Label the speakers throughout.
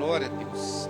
Speaker 1: Glória a Deus.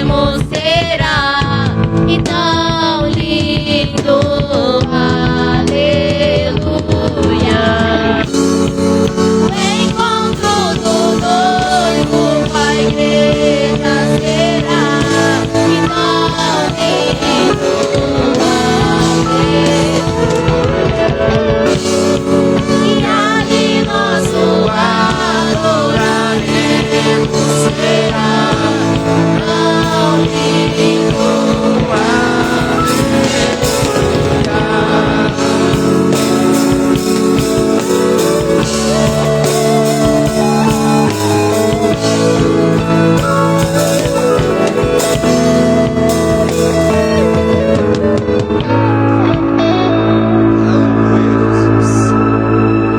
Speaker 1: Supremo será e tão lindo, aleluia. O encontro do noivo com a igreja será e tão lindo, aleluia. E ali nosso adoraremos será tão lindo,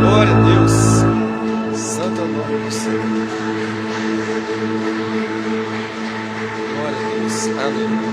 Speaker 2: Glória a Deus. Santo é o nome do Senhor. Glória a Deus. Aleluia.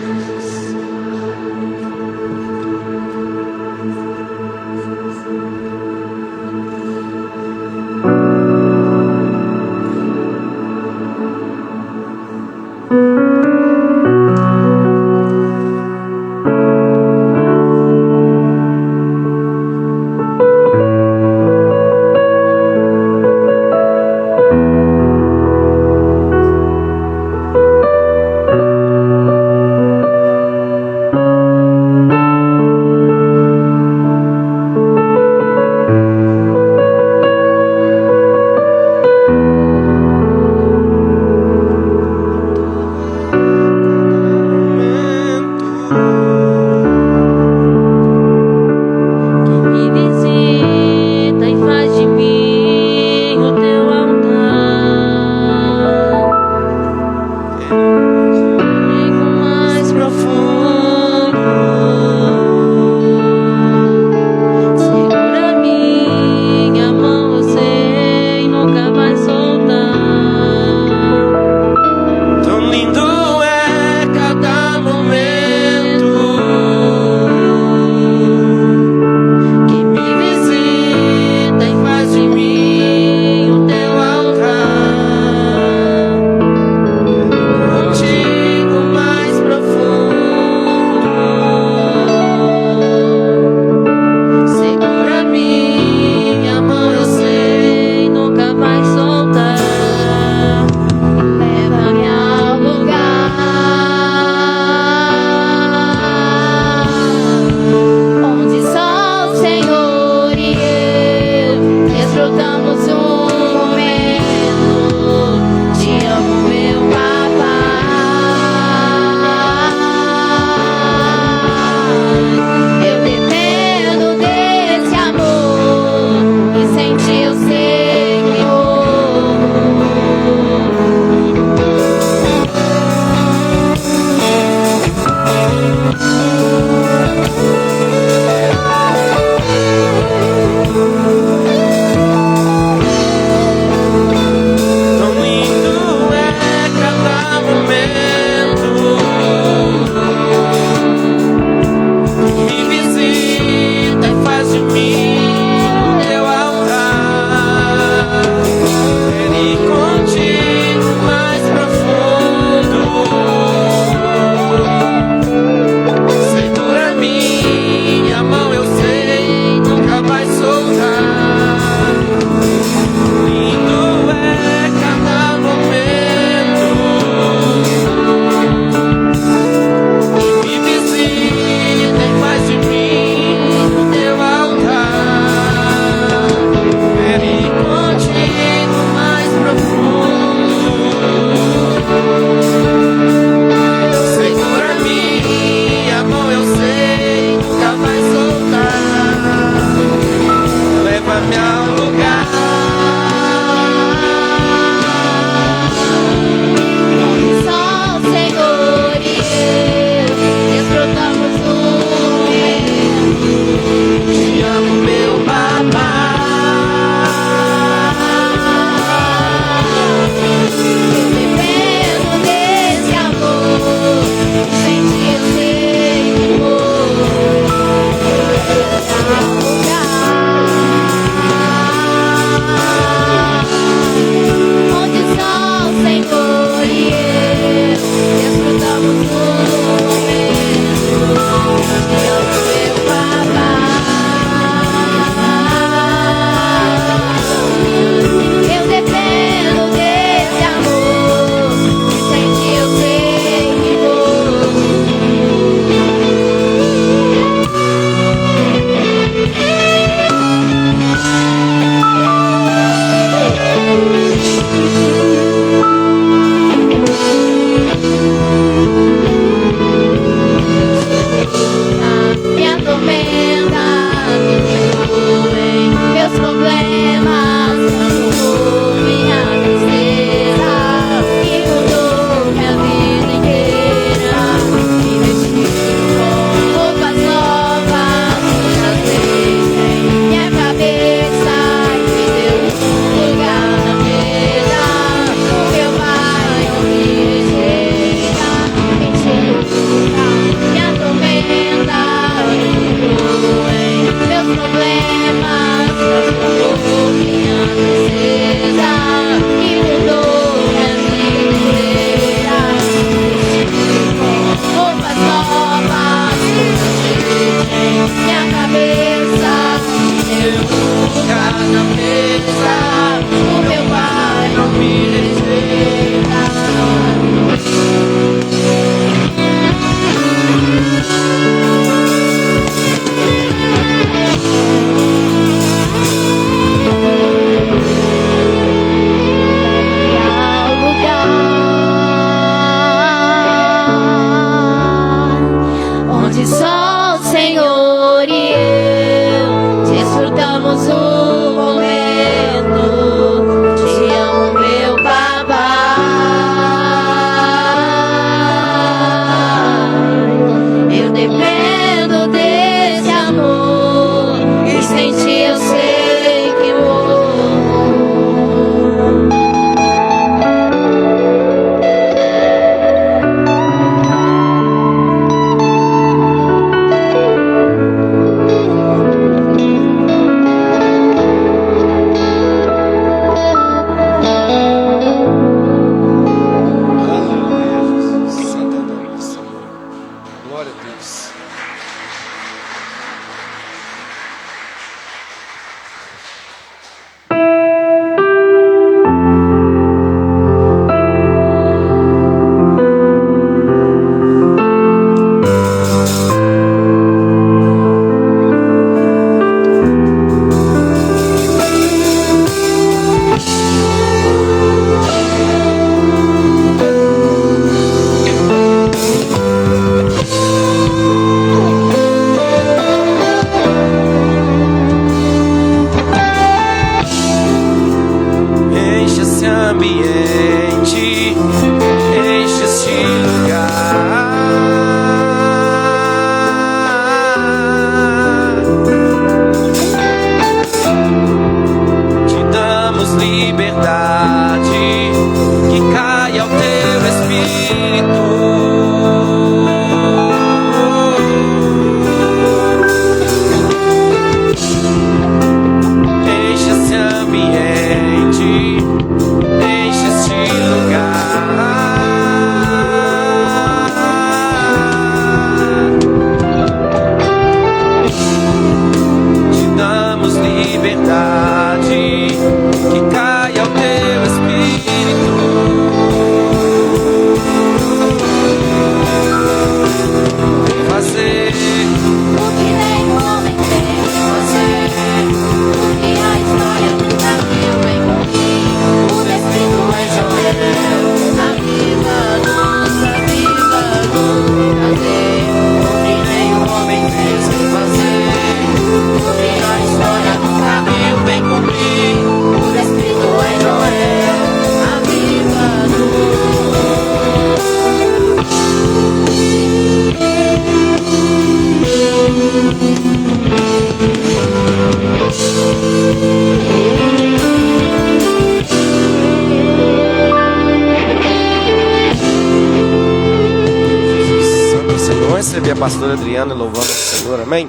Speaker 2: receber a pastora Adriana louvando o Senhor, amém?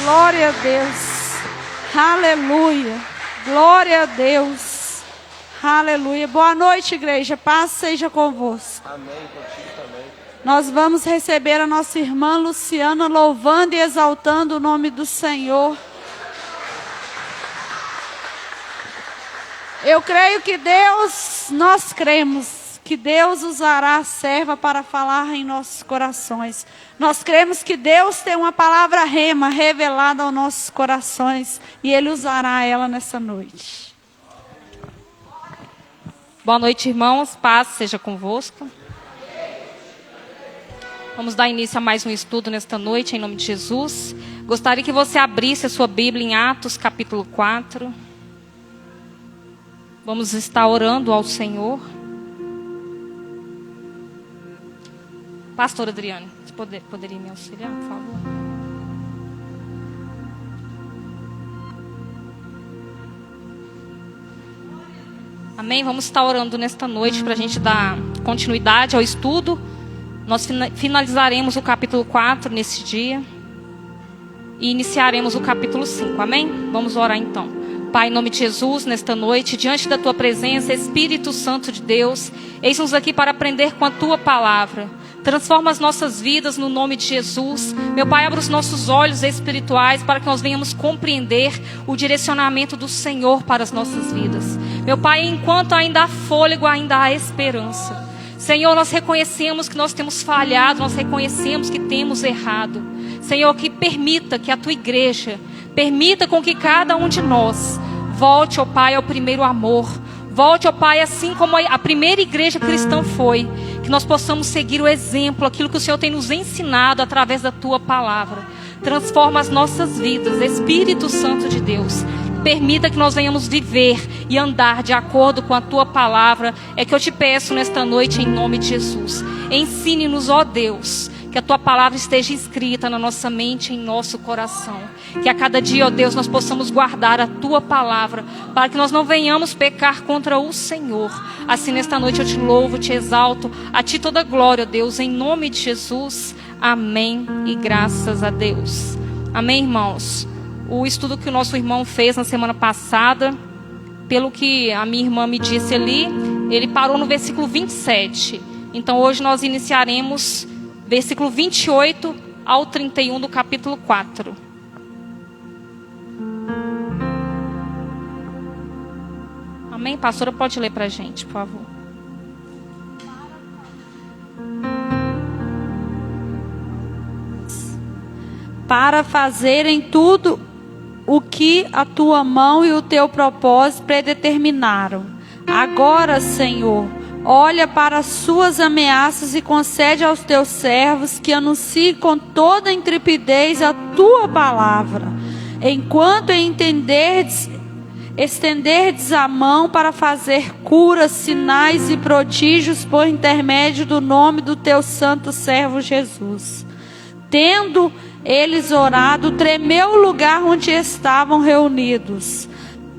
Speaker 3: Glória a Deus. Aleluia. Glória a Deus. Aleluia. Boa noite, igreja. Paz seja convosco.
Speaker 2: Amém, contigo também.
Speaker 3: Nós vamos receber a nossa irmã Luciana louvando e exaltando o nome do Senhor. Eu creio que nós cremos que Deus usará a serva para falar em nossos corações. Nós cremos que Deus tem uma palavra rema revelada aos nossos corações e Ele usará ela nessa noite.
Speaker 4: Boa noite, irmãos. Paz seja convosco. Vamos dar início a mais um estudo nesta noite, em nome de Jesus. Gostaria que você abrisse a sua Bíblia em Atos, capítulo 4. Vamos estar orando ao Senhor. Pastora Adriane, você poderia me auxiliar, por favor? Amém? Vamos estar orando nesta noite para a gente dar continuidade ao estudo. Nós finalizaremos o capítulo 4 nesse dia e iniciaremos o capítulo 5. Amém? Vamos orar então. Pai, em nome de Jesus, nesta noite, diante da Tua presença, Espírito Santo de Deus, eis-nos aqui para aprender com a Tua palavra. Transforma as nossas vidas no nome de Jesus. Meu Pai, abra os nossos olhos espirituais para que nós venhamos compreender o direcionamento do Senhor para as nossas vidas. Meu Pai, enquanto ainda há fôlego, ainda há esperança. Senhor, nós reconhecemos que nós temos falhado, nós reconhecemos que temos errado. Senhor, que permita que a Tua igreja, permita com que cada um de nós volte, ó Pai, ao primeiro amor. Volte, ó Pai, assim como a primeira igreja cristã foi. Que nós possamos seguir o exemplo, aquilo que o Senhor tem nos ensinado através da Tua palavra. Transforma as nossas vidas, Espírito Santo de Deus. Permita que nós venhamos viver e andar de acordo com a Tua palavra. É que eu te peço nesta noite em nome de Jesus. Ensine-nos, ó Deus, que a Tua palavra esteja escrita na nossa mente e em nosso coração. Que a cada dia, ó Deus, nós possamos guardar a Tua palavra, para que nós não venhamos pecar contra o Senhor. Assim, nesta noite eu te louvo, te exalto. A Ti toda glória, ó Deus, em nome de Jesus. Amém e graças a Deus. Amém, irmãos? O estudo que o nosso irmão fez na semana passada, pelo que a minha irmã me disse ali, ele parou no versículo 27. Então hoje nós iniciaremos versículo 28 ao 31 do capítulo 4. Amém? Pastora, pode ler para a gente, por favor.
Speaker 3: Para fazerem tudo o que a Tua mão e o Teu propósito predeterminaram. Agora, Senhor, olha para as suas ameaças e concede aos Teus servos que anunciem com toda intrepidez a Tua palavra, enquanto estenderdes a mão para fazer curas, sinais e prodígios por intermédio do nome do Teu santo servo Jesus. Tendo eles orado, tremeu o lugar onde estavam reunidos.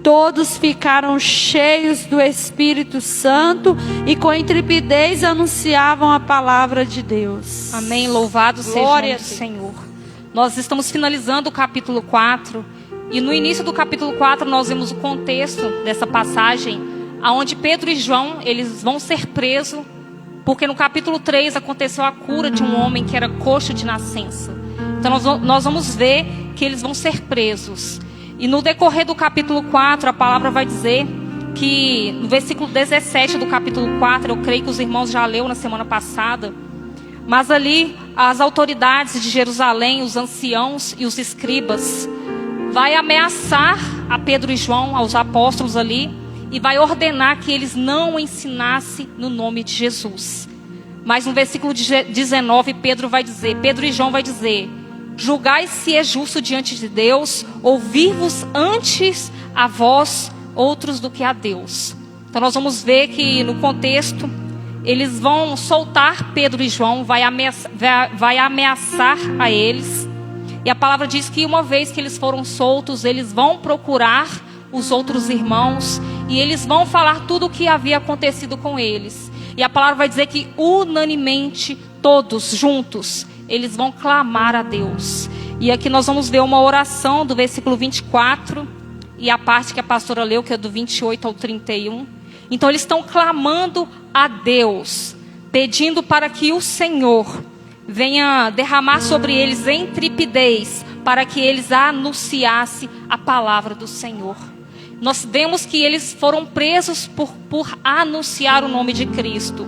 Speaker 3: Todos ficaram cheios do Espírito Santo e com intrepidez anunciavam a palavra de Deus.
Speaker 4: Amém. Louvado seja o
Speaker 3: Glória
Speaker 4: nome
Speaker 3: a
Speaker 4: do
Speaker 3: Deus.
Speaker 4: Senhor. Nós estamos finalizando o capítulo 4. E no início do capítulo 4 nós vemos o contexto dessa passagem, onde Pedro e João, eles vão ser presos, porque no capítulo 3 aconteceu a cura de um homem que era coxo de nascença. Então nós vamos ver que eles vão ser presos. E no decorrer do capítulo 4, a palavra vai dizer que no versículo 17 do capítulo 4, eu creio que os irmãos já leu na semana passada, mas ali as autoridades de Jerusalém, os anciãos e os escribas, vai ameaçar a Pedro e João, aos apóstolos ali, e vai ordenar que eles não ensinassem no nome de Jesus. Mas no versículo 19, Pedro e João vai dizer: julgai se é justo diante de Deus, ouvir-vos antes a vós outros do que a Deus. Então nós vamos ver que no contexto, eles vão soltar Pedro e João, vai ameaçar a eles. E a palavra diz que uma vez que eles foram soltos, eles vão procurar os outros irmãos e eles vão falar tudo o que havia acontecido com eles. E a palavra vai dizer que unanimemente todos juntos, eles vão clamar a Deus. E aqui nós vamos ver uma oração do versículo 24 e a parte que a pastora leu, que é do 28 ao 31. Então eles estão clamando a Deus, pedindo para que o Senhor venha derramar sobre eles intrepidez, para que eles anunciassem a palavra do Senhor. Nós vemos que eles foram presos por anunciar o nome de Cristo.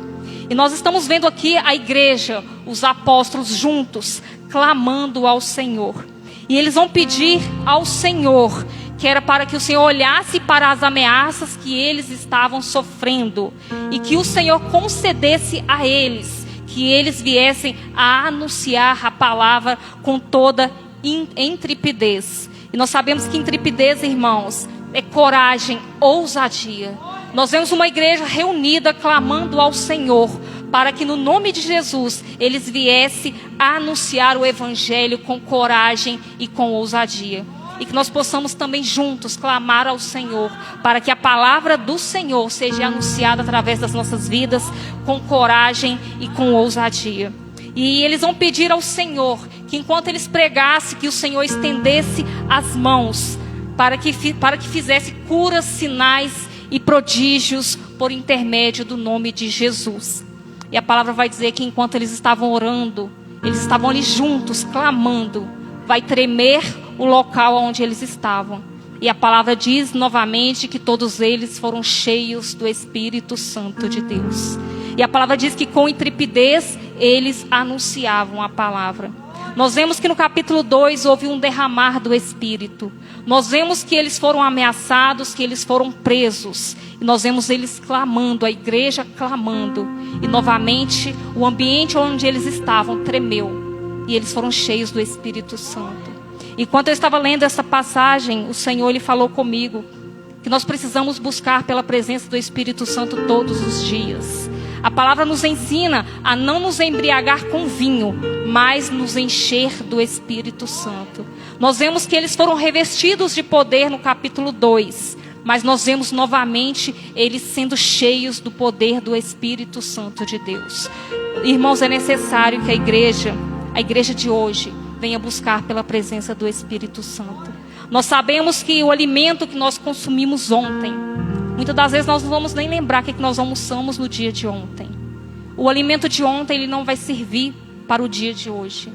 Speaker 4: E nós estamos vendo aqui a igreja, os apóstolos juntos, clamando ao Senhor. E eles vão pedir ao Senhor, que era para que o Senhor olhasse para as ameaças que eles estavam sofrendo. E que o Senhor concedesse a eles, que eles viessem a anunciar a palavra com toda intrepidez. E nós sabemos que intrepidez, irmãos, é coragem, ousadia. Nós vemos uma igreja reunida clamando ao Senhor para que no nome de Jesus eles viessem a anunciar o evangelho com coragem e com ousadia. E que nós possamos também juntos clamar ao Senhor para que a palavra do Senhor seja anunciada através das nossas vidas com coragem e com ousadia. E eles vão pedir ao Senhor que enquanto eles pregassem, que o Senhor estendesse as mãos para que fizesse curas, sinais e prodígios por intermédio do nome de Jesus. E a palavra vai dizer que enquanto eles estavam orando, eles estavam ali juntos, clamando, vai tremer o local onde eles estavam. E a palavra diz novamente que todos eles foram cheios do Espírito Santo de Deus. E a palavra diz que com intrepidez eles anunciavam a palavra. Nós vemos que no capítulo 2 houve um derramar do Espírito. Nós vemos que eles foram ameaçados, que eles foram presos. E nós vemos eles clamando, a igreja clamando. E novamente o ambiente onde eles estavam tremeu. E eles foram cheios do Espírito Santo. E quando eu estava lendo essa passagem, o Senhor ele falou comigo que nós precisamos buscar pela presença do Espírito Santo todos os dias. A palavra nos ensina a não nos embriagar com vinho, mas nos encher do Espírito Santo. Nós vemos que eles foram revestidos de poder no capítulo 2, mas nós vemos novamente eles sendo cheios do poder do Espírito Santo de Deus. Irmãos, é necessário que a igreja de hoje, venha buscar pela presença do Espírito Santo. Nós sabemos que o alimento que nós consumimos ontem, muitas das vezes nós não vamos nem lembrar o que nós almoçamos no dia de ontem. O alimento de ontem ele não vai servir para o dia de hoje.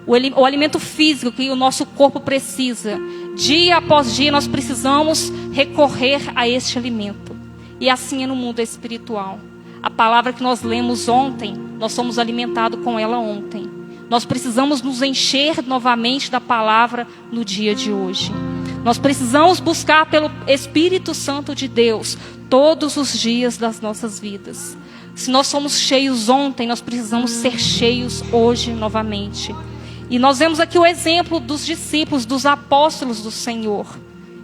Speaker 4: O alimento físico que o nosso corpo precisa, dia após dia nós precisamos recorrer a este alimento. E assim é no mundo espiritual. A palavra que nós lemos ontem, nós somos alimentados com ela ontem. Nós precisamos nos encher novamente da palavra no dia de hoje. Nós precisamos buscar pelo Espírito Santo de Deus todos os dias das nossas vidas. Se nós somos cheios ontem, nós precisamos ser cheios hoje novamente. E nós vemos aqui o exemplo dos discípulos, dos apóstolos do Senhor.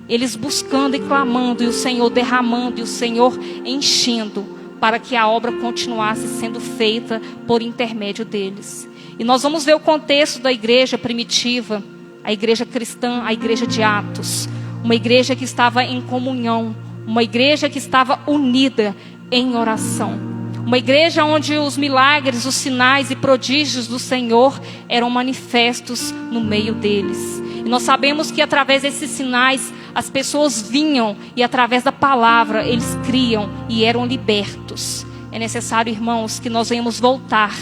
Speaker 4: Eles buscando e clamando, e o Senhor derramando, e o Senhor enchendo, para que a obra continuasse sendo feita por intermédio deles. E nós vamos ver o contexto da igreja primitiva, a igreja cristã, a igreja de Atos. Uma igreja que estava em comunhão, uma igreja que estava unida em oração. Uma igreja onde os milagres, os sinais e prodígios do Senhor eram manifestos no meio deles. E nós sabemos que através desses sinais as pessoas vinham e através da palavra eles criam e eram libertos. É necessário, irmãos, que nós venhamos voltar.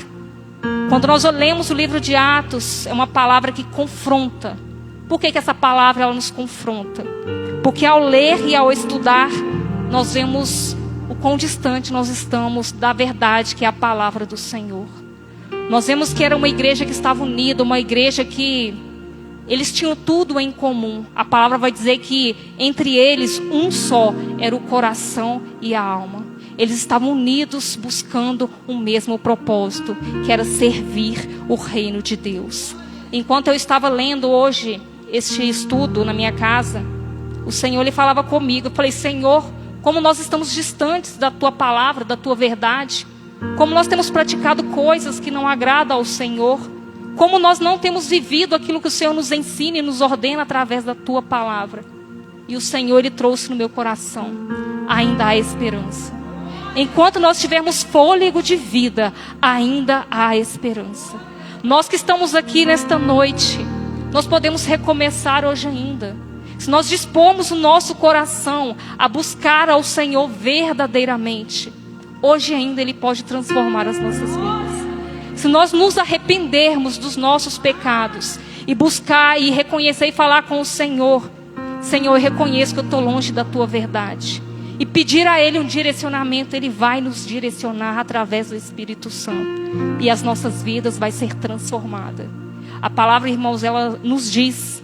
Speaker 4: Quando nós lemos o livro de Atos, é uma palavra que confronta. Por que essa palavra ela nos confronta? Porque ao ler e ao estudar, nós vemos o quão distante nós estamos da verdade que é a palavra do Senhor. Nós vemos que era uma igreja que estava unida, uma igreja que eles tinham tudo em comum. A palavra vai dizer que entre eles um só era o coração e a alma. Eles estavam unidos buscando o mesmo propósito, que era servir o reino de Deus. Enquanto eu estava lendo hoje este estudo na minha casa, o Senhor ele falava comigo. Eu falei: Senhor, como nós estamos distantes da Tua palavra, da Tua verdade. Como nós temos praticado coisas que não agradam ao Senhor. Como nós não temos vivido aquilo que o Senhor nos ensina e nos ordena através da Tua palavra. E o Senhor ele trouxe no meu coração: ainda há esperança. Enquanto nós tivermos fôlego de vida, ainda há esperança. Nós que estamos aqui nesta noite, nós podemos recomeçar hoje ainda. Se nós dispomos o nosso coração a buscar ao Senhor verdadeiramente, hoje ainda Ele pode transformar as nossas vidas. Se nós nos arrependermos dos nossos pecados e buscar e reconhecer e falar com o Senhor: Senhor, eu reconheço que eu estou longe da Tua verdade, e pedir a Ele um direcionamento, Ele vai nos direcionar através do Espírito Santo, e as nossas vidas vai ser transformada. A palavra, irmãos, ela nos diz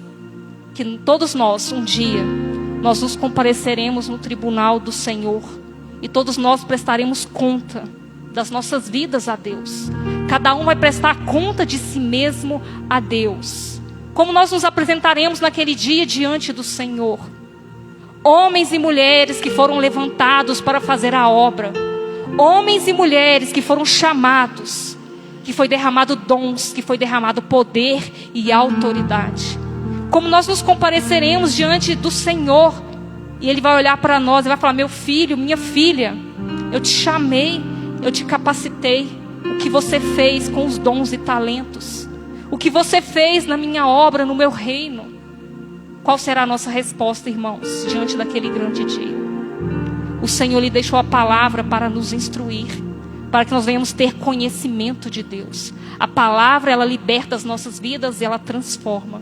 Speaker 4: que todos nós, um dia, nós nos compareceremos no tribunal do Senhor, e todos nós prestaremos conta das nossas vidas a Deus. Cada um vai prestar conta de si mesmo a Deus. Como nós nos apresentaremos naquele dia diante do Senhor? Homens e mulheres que foram levantados para fazer a obra. Homens e mulheres que foram chamados, que foi derramado dons, que foi derramado poder e autoridade. Como nós nos compareceremos diante do Senhor, e Ele vai olhar para nós e vai falar: meu filho, minha filha, eu te chamei, eu te capacitei. O que você fez com os dons e talentos? O que você fez na minha obra, no meu reino? Qual será a nossa resposta, irmãos, diante daquele grande dia? O Senhor lhe deixou a palavra para nos instruir, para que nós venhamos ter conhecimento de Deus. A palavra, ela liberta as nossas vidas e ela transforma.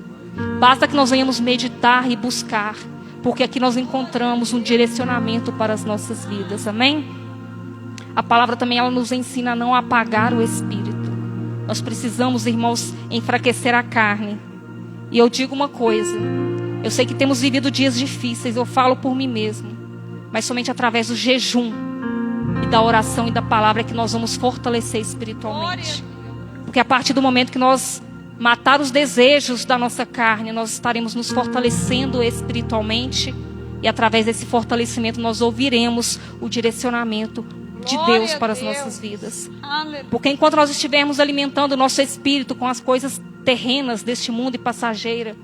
Speaker 4: Basta que nós venhamos meditar e buscar, porque aqui nós encontramos um direcionamento para as nossas vidas, amém? A palavra também, ela nos ensina a não apagar o espírito. Nós precisamos, irmãos, enfraquecer a carne. E eu digo uma coisa: eu sei que temos vivido dias difíceis, eu falo por mim mesmo, mas somente através do jejum e da oração e da palavra é que nós vamos fortalecer espiritualmente. Porque a partir do momento que nós matar os desejos da nossa carne, nós estaremos nos fortalecendo espiritualmente, e através desse fortalecimento nós ouviremos o direcionamento de Deus para as nossas vidas. Porque enquanto nós estivermos alimentando o nosso espírito com as coisas terrenas deste mundo e passageira,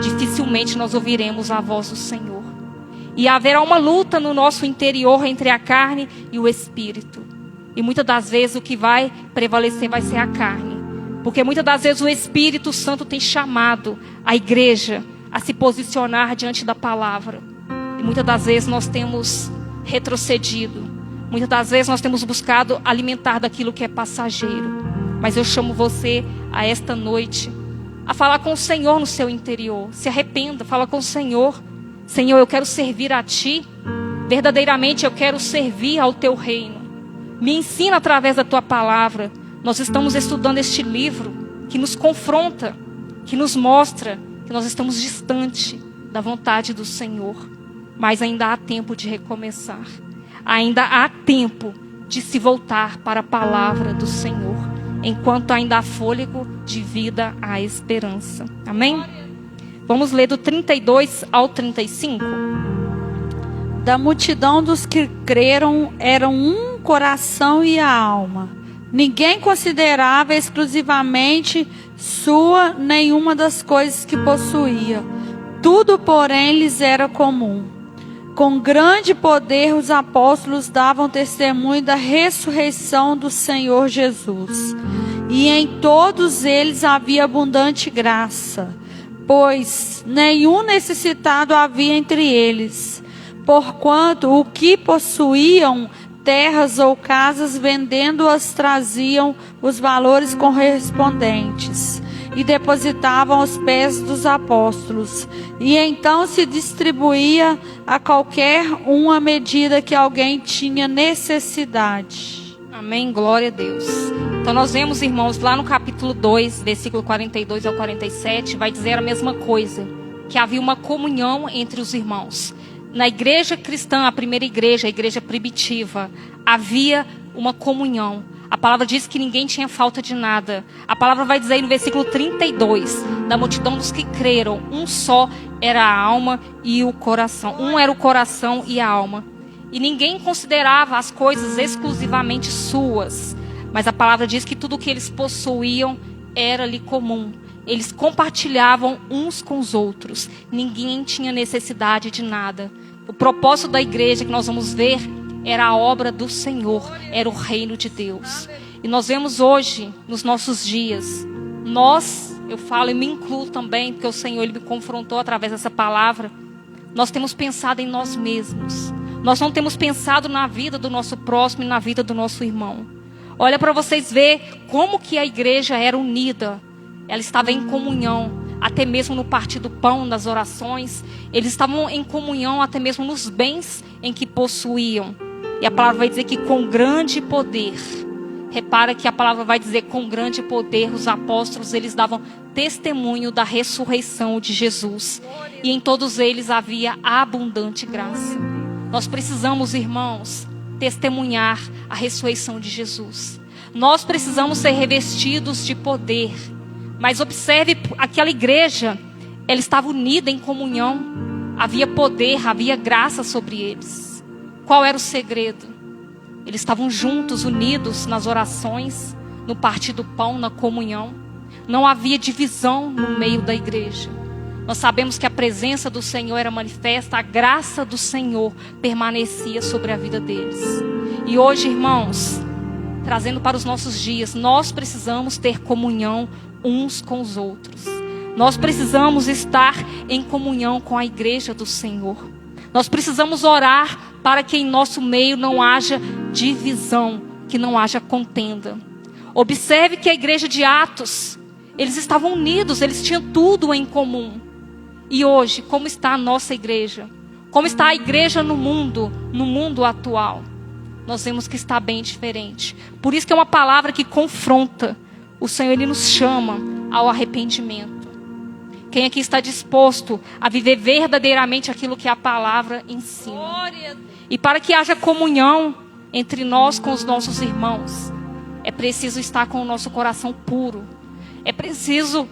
Speaker 4: dificilmente nós ouviremos a voz do Senhor. E haverá uma luta no nosso interior entre a carne e o espírito. E muitas das vezes o que vai prevalecer vai ser a carne. Porque muitas das vezes o Espírito Santo tem chamado a igreja a se posicionar diante da palavra. E muitas das vezes nós temos retrocedido. Muitas das vezes nós temos buscado alimentar daquilo que é passageiro. Mas eu chamo você a esta noite a falar com o Senhor no seu interior. Se arrependa, fala com o Senhor. Senhor, eu quero servir a Ti. Verdadeiramente eu quero servir ao Teu reino. Me ensina através da Tua palavra. Nós estamos estudando este livro que nos confronta, que nos mostra que nós estamos distante da vontade do Senhor. Mas ainda há tempo de recomeçar. Ainda há tempo de se voltar para a palavra do Senhor. Enquanto ainda há fôlego de vida, há esperança. Amém? Vamos ler do 32 ao 35.
Speaker 3: Da multidão dos que creram eram um coração e a alma. Ninguém considerava exclusivamente sua nenhuma das coisas que possuía. Tudo, porém, lhes era comum. Com grande poder, os apóstolos davam testemunho da ressurreição do Senhor Jesus. E em todos eles havia abundante graça, pois nenhum necessitado havia entre eles. Porquanto o que possuíam, terras ou casas, vendendo-as, traziam os valores correspondentes e depositavam aos pés dos apóstolos. E então se distribuía a qualquer um à medida que alguém tinha necessidade.
Speaker 4: Amém, glória a Deus. Então nós vemos, irmãos, lá no capítulo 2, versículo 42 ao 47, vai dizer a mesma coisa, que havia uma comunhão entre os irmãos. Na igreja cristã, a primeira igreja, a igreja primitiva, havia uma comunhão. A palavra diz que ninguém tinha falta de nada. A palavra vai dizer aí no versículo 32, da multidão dos que creram, um só era a alma e o coração. Um era o coração e a alma. E ninguém considerava as coisas exclusivamente suas. Mas a palavra diz que tudo o que eles possuíam era-lhe comum. Eles compartilhavam uns com os outros. Ninguém tinha necessidade de nada. O propósito da igreja que nós vamos ver era a obra do Senhor, era o reino de Deus. E nós vemos hoje, nos nossos dias, eu falo e me incluo também, porque o Senhor ele me confrontou através dessa palavra. Nós temos pensado em nós mesmos. Nós não temos pensado na vida do nosso próximo e na vida do nosso irmão. Olha para vocês verem como que a igreja era unida. Ela estava em comunhão, até mesmo no partir do pão, nas orações. Eles estavam em comunhão até mesmo nos bens em que possuíam. E a palavra vai dizer que com grande poder. Repara que a palavra vai dizer com grande poder, os apóstolos, eles davam testemunho da ressurreição de Jesus. E em todos eles havia abundante graça. Nós precisamos, irmãos, testemunhar a ressurreição de Jesus. Nós precisamos ser revestidos de poder. Mas observe, aquela igreja, ela estava unida em comunhão. Havia poder, havia graça sobre eles. Qual era o segredo? Eles estavam juntos, unidos nas orações, no partir do pão, na comunhão. Não havia divisão no meio da igreja. Nós sabemos que a presença do Senhor era manifesta, a graça do Senhor permanecia sobre a vida deles. E hoje, irmãos, trazendo para os nossos dias, nós precisamos ter comunhão uns com os outros. Nós precisamos estar em comunhão com a igreja do Senhor. Nós precisamos orar para que em nosso meio não haja divisão, que não haja contenda. Observe que a igreja de Atos, eles estavam unidos, eles tinham tudo em comum. E hoje, como está a nossa igreja? Como está a igreja no mundo atual? Nós vemos que está bem diferente. Por isso que é uma palavra que confronta. O Senhor ele nos chama ao arrependimento. Quem aqui está disposto a viver verdadeiramente aquilo que a palavra ensina? E para que haja comunhão entre nós com os nossos irmãos, é preciso estar com o nosso coração puro. É preciso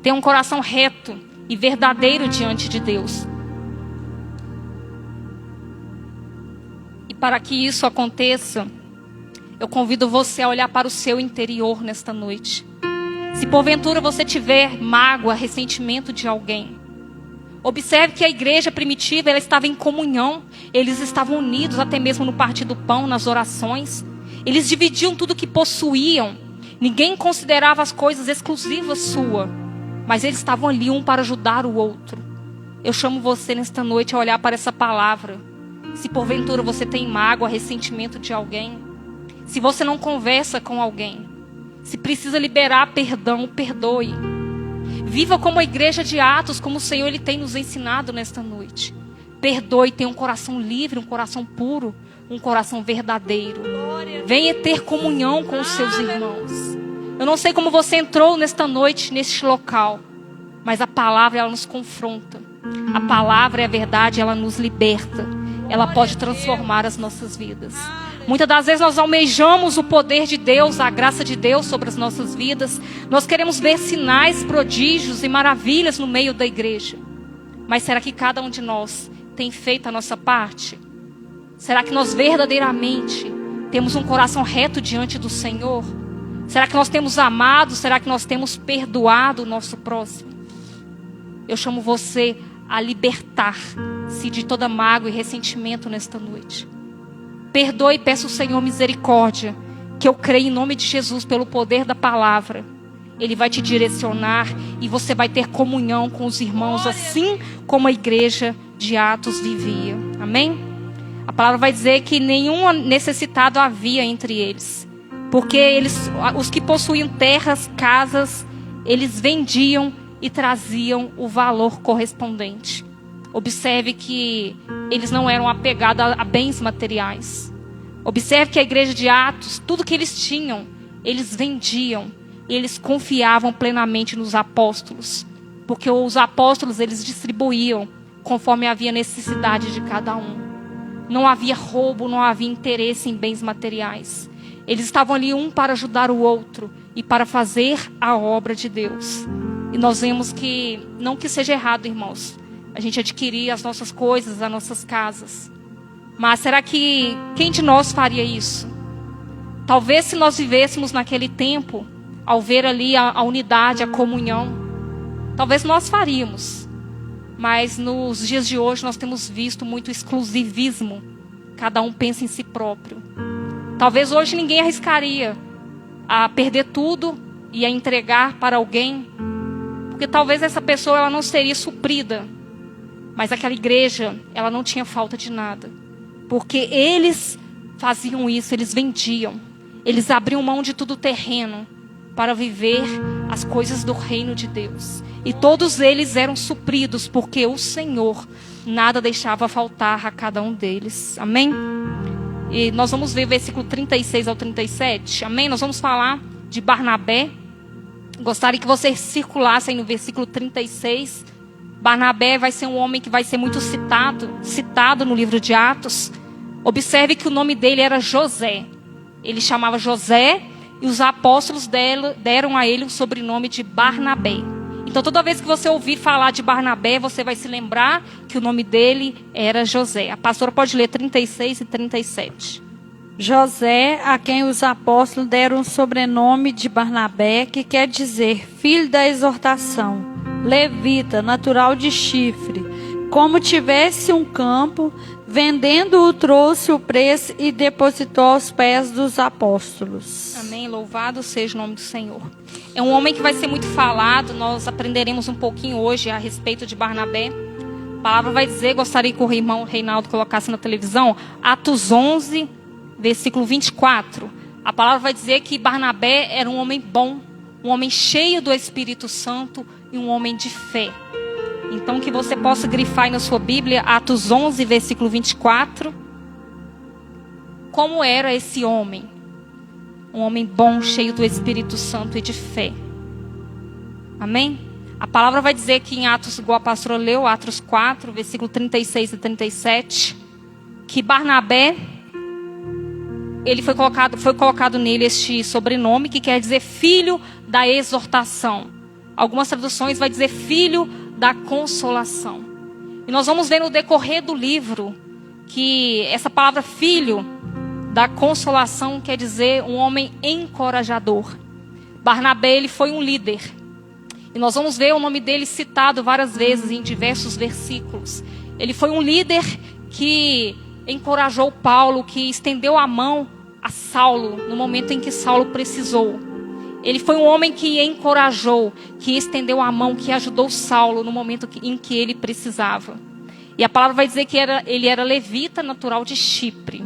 Speaker 4: ter um coração reto e verdadeiro diante de Deus. E para que isso aconteça, eu convido você a olhar para o seu interior nesta noite. Se porventura você tiver mágoa, ressentimento de alguém, observe que a igreja primitiva ela estava em comunhão. Eles estavam unidos até mesmo no partir do pão, nas orações. Eles dividiam tudo que possuíam. Ninguém considerava as coisas exclusivas sua, mas eles estavam ali um para ajudar o outro. Eu chamo você nesta noite a olhar para essa palavra. Se porventura você tem mágoa, ressentimento de alguém, se você não conversa com alguém, se precisa liberar perdão, perdoe. Viva como a igreja de Atos, como o Senhor ele tem nos ensinado nesta noite. Perdoe, tenha um coração livre, um coração puro, um coração verdadeiro. Venha ter comunhão com os seus irmãos. Eu não sei como você entrou nesta noite, neste local, mas a palavra ela nos confronta. A palavra é a verdade, ela nos liberta. Ela pode transformar as nossas vidas. Muitas das vezes nós almejamos o poder de Deus, a graça de Deus sobre as nossas vidas. Nós queremos ver sinais, prodígios e maravilhas no meio da igreja. Mas será que cada um de nós tem feito a nossa parte? Será que nós verdadeiramente temos um coração reto diante do Senhor? Será que nós temos amado? Será que nós temos perdoado o nosso próximo? Eu chamo você a libertar-se de toda mágoa e ressentimento nesta noite. Perdoe e peça ao Senhor misericórdia, que eu creio em nome de Jesus, pelo poder da palavra. Ele vai te direcionar e você vai ter comunhão com os irmãos, assim como a igreja de Atos vivia. Amém? A palavra vai dizer que nenhum necessitado havia entre eles, porque os que possuíam terras, casas, eles vendiam e traziam o valor correspondente. Observe que eles não eram apegados a bens materiais. Observe que a igreja de Atos, tudo que eles tinham, eles vendiam. E eles confiavam plenamente nos apóstolos. Porque os apóstolos, eles distribuíam conforme havia necessidade de cada um. Não havia roubo, não havia interesse em bens materiais. Eles estavam ali um para ajudar o outro e para fazer a obra de Deus. E nós vemos que, não que seja errado, irmãos, a gente adquirir as nossas coisas, as nossas casas. Mas será que quem de nós faria isso? Talvez se nós vivêssemos naquele tempo, ao ver ali a unidade, a comunhão, talvez nós faríamos. Mas nos dias de hoje nós temos visto muito exclusivismo. cada um pensa em si próprio. Talvez hoje ninguém arriscaria a perder tudo e a entregar para alguém, porque talvez essa pessoa ela não seria suprida, mas aquela igreja ela não tinha falta de nada, porque eles faziam isso, eles vendiam, eles abriam mão de tudo terreno para viver as coisas do reino de Deus, e todos eles eram supridos, porque o Senhor nada deixava faltar a cada um deles. Amém? E nós vamos ver versículo 36 ao 37. Amém? Nós vamos falar de Barnabé. Gostaria que vocês circulassem no versículo 36. Barnabé vai ser um homem que vai ser muito citado no livro de Atos. Observe que o nome dele era José. Ele chamava José e os apóstolos deram a ele o sobrenome de Barnabé. Então toda vez que você ouvir falar de Barnabé, você vai se lembrar que o nome dele era José. A pastora pode ler 36 e 37.
Speaker 3: José, a quem os apóstolos deram o sobrenome de Barnabé, que quer dizer filho da exortação, levita, natural de Chipre, como tivesse um campo, vendendo-o, trouxe o preço e depositou aos pés dos apóstolos.
Speaker 4: Amém, louvado seja o nome do Senhor. É um homem que vai ser muito falado, nós aprenderemos um pouquinho hoje a respeito de Barnabé. A palavra vai dizer, gostaria que o irmão Reinaldo colocasse na televisão, Atos 11, versículo 24. A palavra vai dizer que Barnabé era um homem bom, um homem cheio do Espírito Santo e um homem de fé. Então que você possa grifar aí na sua Bíblia, Atos 11, versículo 24. Como era esse homem? Um homem bom, cheio do Espírito Santo e de fé. Amém? A palavra vai dizer que em Atos, igual a pastora leu, Atos 4, versículo 36 e 37, que Barnabé, ele foi colocado nele este sobrenome, que quer dizer filho da exortação. Algumas traduções vai dizer filho da consolação. E nós vamos ver no decorrer do livro que essa palavra filho da consolação quer dizer um homem encorajador. Barnabé, ele foi um líder. E nós vamos ver o nome dele citado várias vezes em diversos versículos. Ele foi um líder que encorajou Paulo, que estendeu a mão a Saulo no momento em que Saulo precisou. Ele foi um homem que encorajou, que estendeu a mão, que ajudou Saulo no momento em que ele precisava. E a palavra vai dizer que ele era levita, natural de Chipre.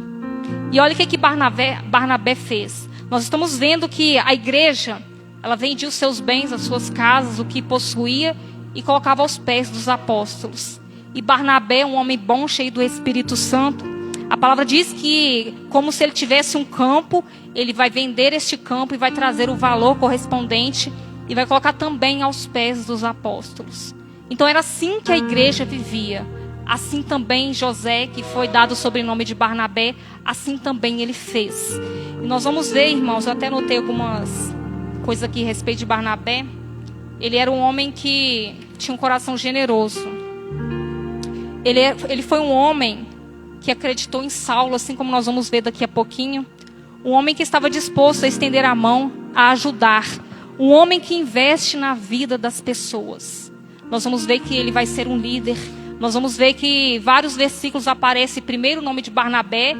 Speaker 4: E olha o que Barnabé fez. Nós estamos vendo que a igreja, ela vendia os seus bens, as suas casas, o que possuía, e colocava aos pés dos apóstolos. E Barnabé, um homem bom, cheio do Espírito Santo, a palavra diz que, como se ele tivesse um campo, ele vai vender este campo e vai trazer o valor correspondente e vai colocar também aos pés dos apóstolos. Então era assim que a igreja vivia. Assim também José, que foi dado o sobrenome de Barnabé, assim também ele fez. E nós vamos ver, irmãos, eu até notei algumas coisas aqui a respeito de Barnabé. Ele era um homem que tinha um coração generoso. Ele foi um homem que acreditou em Saulo, assim como nós vamos ver daqui a pouquinho. Um homem que estava disposto a estender a mão, a ajudar. Um homem que investe na vida das pessoas. Nós vamos ver que ele vai ser um líder. Nós vamos ver que vários versículos aparecem primeiro o nome de Barnabé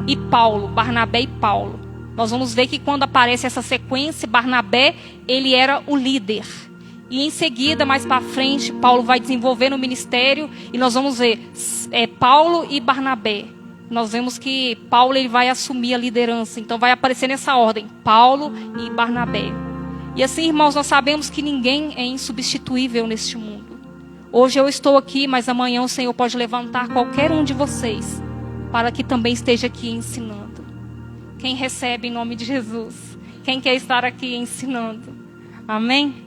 Speaker 4: e Paulo. Barnabé e Paulo. Nós vamos ver que quando aparece essa sequência, Barnabé, ele era o líder. E em seguida, mais para frente, Paulo vai desenvolver no ministério. E nós vamos ver Paulo e Barnabé. Nós vemos que Paulo ele vai assumir a liderança. Então vai aparecer nessa ordem, Paulo e Barnabé. E assim, irmãos, nós sabemos que ninguém é insubstituível neste mundo. Hoje eu estou aqui, mas amanhã o Senhor pode levantar qualquer um de vocês para que também esteja aqui ensinando. Quem recebe em nome de Jesus? Quem quer estar aqui ensinando? Amém?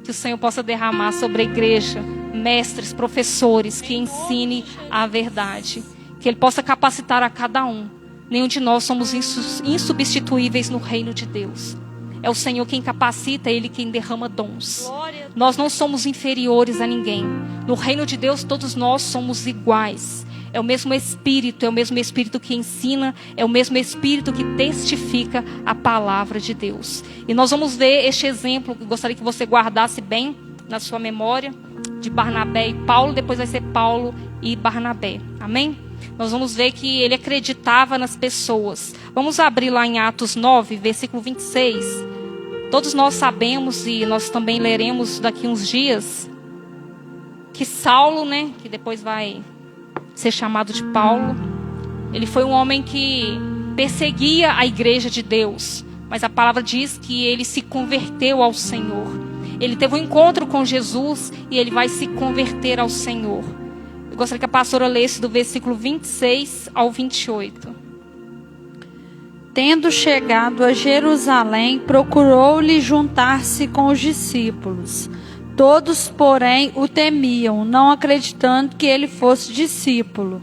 Speaker 4: Que o Senhor possa derramar sobre a igreja mestres, professores que ensinem a verdade. Que Ele possa capacitar a cada um. Nenhum de nós somos insubstituíveis no reino de Deus. É o Senhor quem capacita, Ele quem derrama dons. Nós não somos inferiores a ninguém. No reino de Deus todos nós somos iguais. É o mesmo Espírito que ensina, é o mesmo Espírito que testifica a palavra de Deus. E nós vamos ver este exemplo, que gostaria que você guardasse bem na sua memória, de Barnabé e Paulo, depois vai ser Paulo e Barnabé. Amém? nós vamos ver que ele acreditava nas pessoas. Vamos abrir lá em Atos 9, versículo 26. Todos nós sabemos, e nós também leremos daqui uns dias, que Saulo, que depois vai ser chamado de Paulo, ele foi um homem que perseguia a igreja de Deus, mas a palavra diz que ele se converteu ao Senhor. Ele teve um encontro com Jesus e ele vai se converter ao Senhor. Eu gostaria que a pastora lesse do versículo 26 ao 28.
Speaker 3: Tendo chegado a Jerusalém, procurou-lhe juntar-se com os discípulos. Todos, porém, o temiam, não acreditando que ele fosse discípulo.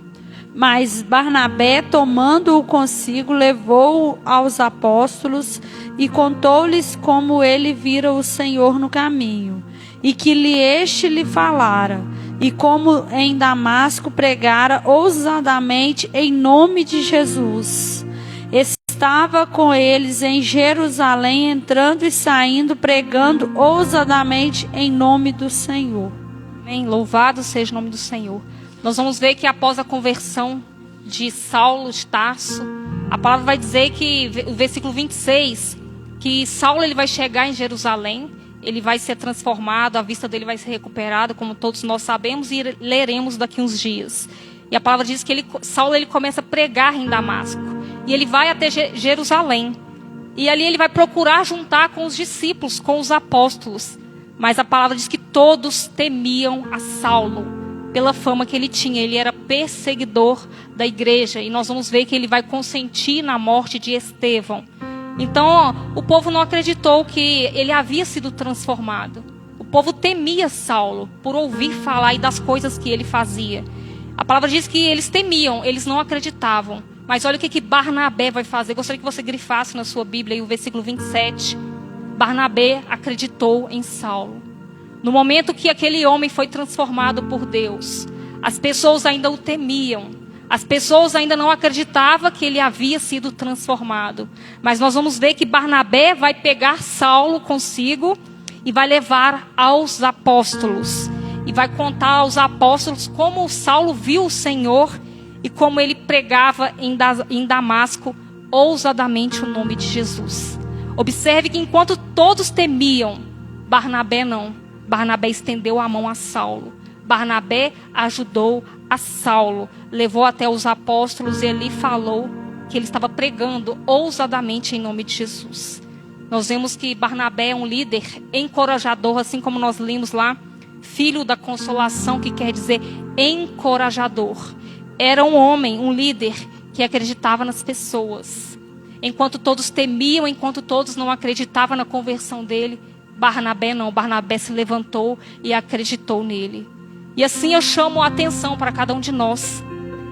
Speaker 3: Mas Barnabé, tomando-o consigo, levou-o aos apóstolos e contou-lhes como ele vira o Senhor no caminho, e que este lhe falara, e como em Damasco pregara ousadamente em nome de Jesus. Estava com eles em Jerusalém, entrando e saindo, pregando ousadamente em nome do Senhor.
Speaker 4: Amém. Louvado seja o nome do Senhor. Nós vamos ver que após a conversão de Saulo de Tarso, a palavra vai dizer que, o versículo 26, que Saulo ele vai chegar em Jerusalém, ele vai ser transformado, a vista dele vai ser recuperada, como todos nós sabemos, e leremos daqui uns dias. E a palavra diz que Saulo ele começa a pregar em Damasco, e ele vai até Jerusalém, e ali ele vai procurar juntar com os discípulos, com os apóstolos, mas a palavra diz que todos temiam a Saulo, pela fama que ele tinha. Ele era perseguidor da igreja, e nós vamos ver que ele vai consentir na morte de Estevão. Então, o povo não acreditou que ele havia sido transformado. O povo temia Saulo, por ouvir falar e das coisas que ele fazia. A palavra diz que eles temiam, eles não acreditavam. Mas olha o que Barnabé vai fazer. Eu gostaria que você grifasse na sua Bíblia aí o versículo 27. Barnabé acreditou em Saulo. No momento que aquele homem foi transformado por Deus, as pessoas ainda o temiam. As pessoas ainda não acreditavam que ele havia sido transformado. Mas nós vamos ver que Barnabé vai pegar Saulo consigo e vai levar aos apóstolos. E vai contar aos apóstolos como Saulo viu o Senhor e como ele pregava em Damasco ousadamente o nome de Jesus. Observe que enquanto todos temiam, Barnabé não. Barnabé estendeu a mão a Saulo. Barnabé ajudou a Saulo. Levou até os apóstolos e ali falou que ele estava pregando ousadamente em nome de Jesus. Nós vemos que Barnabé é um líder encorajador, assim como nós lemos lá, filho da consolação, que quer dizer encorajador. Era um homem, um líder que acreditava nas pessoas. Enquanto todos temiam, enquanto todos não acreditavam na conversão dele, Barnabé não. Barnabé se levantou e acreditou nele. E assim eu chamo a atenção para cada um de nós.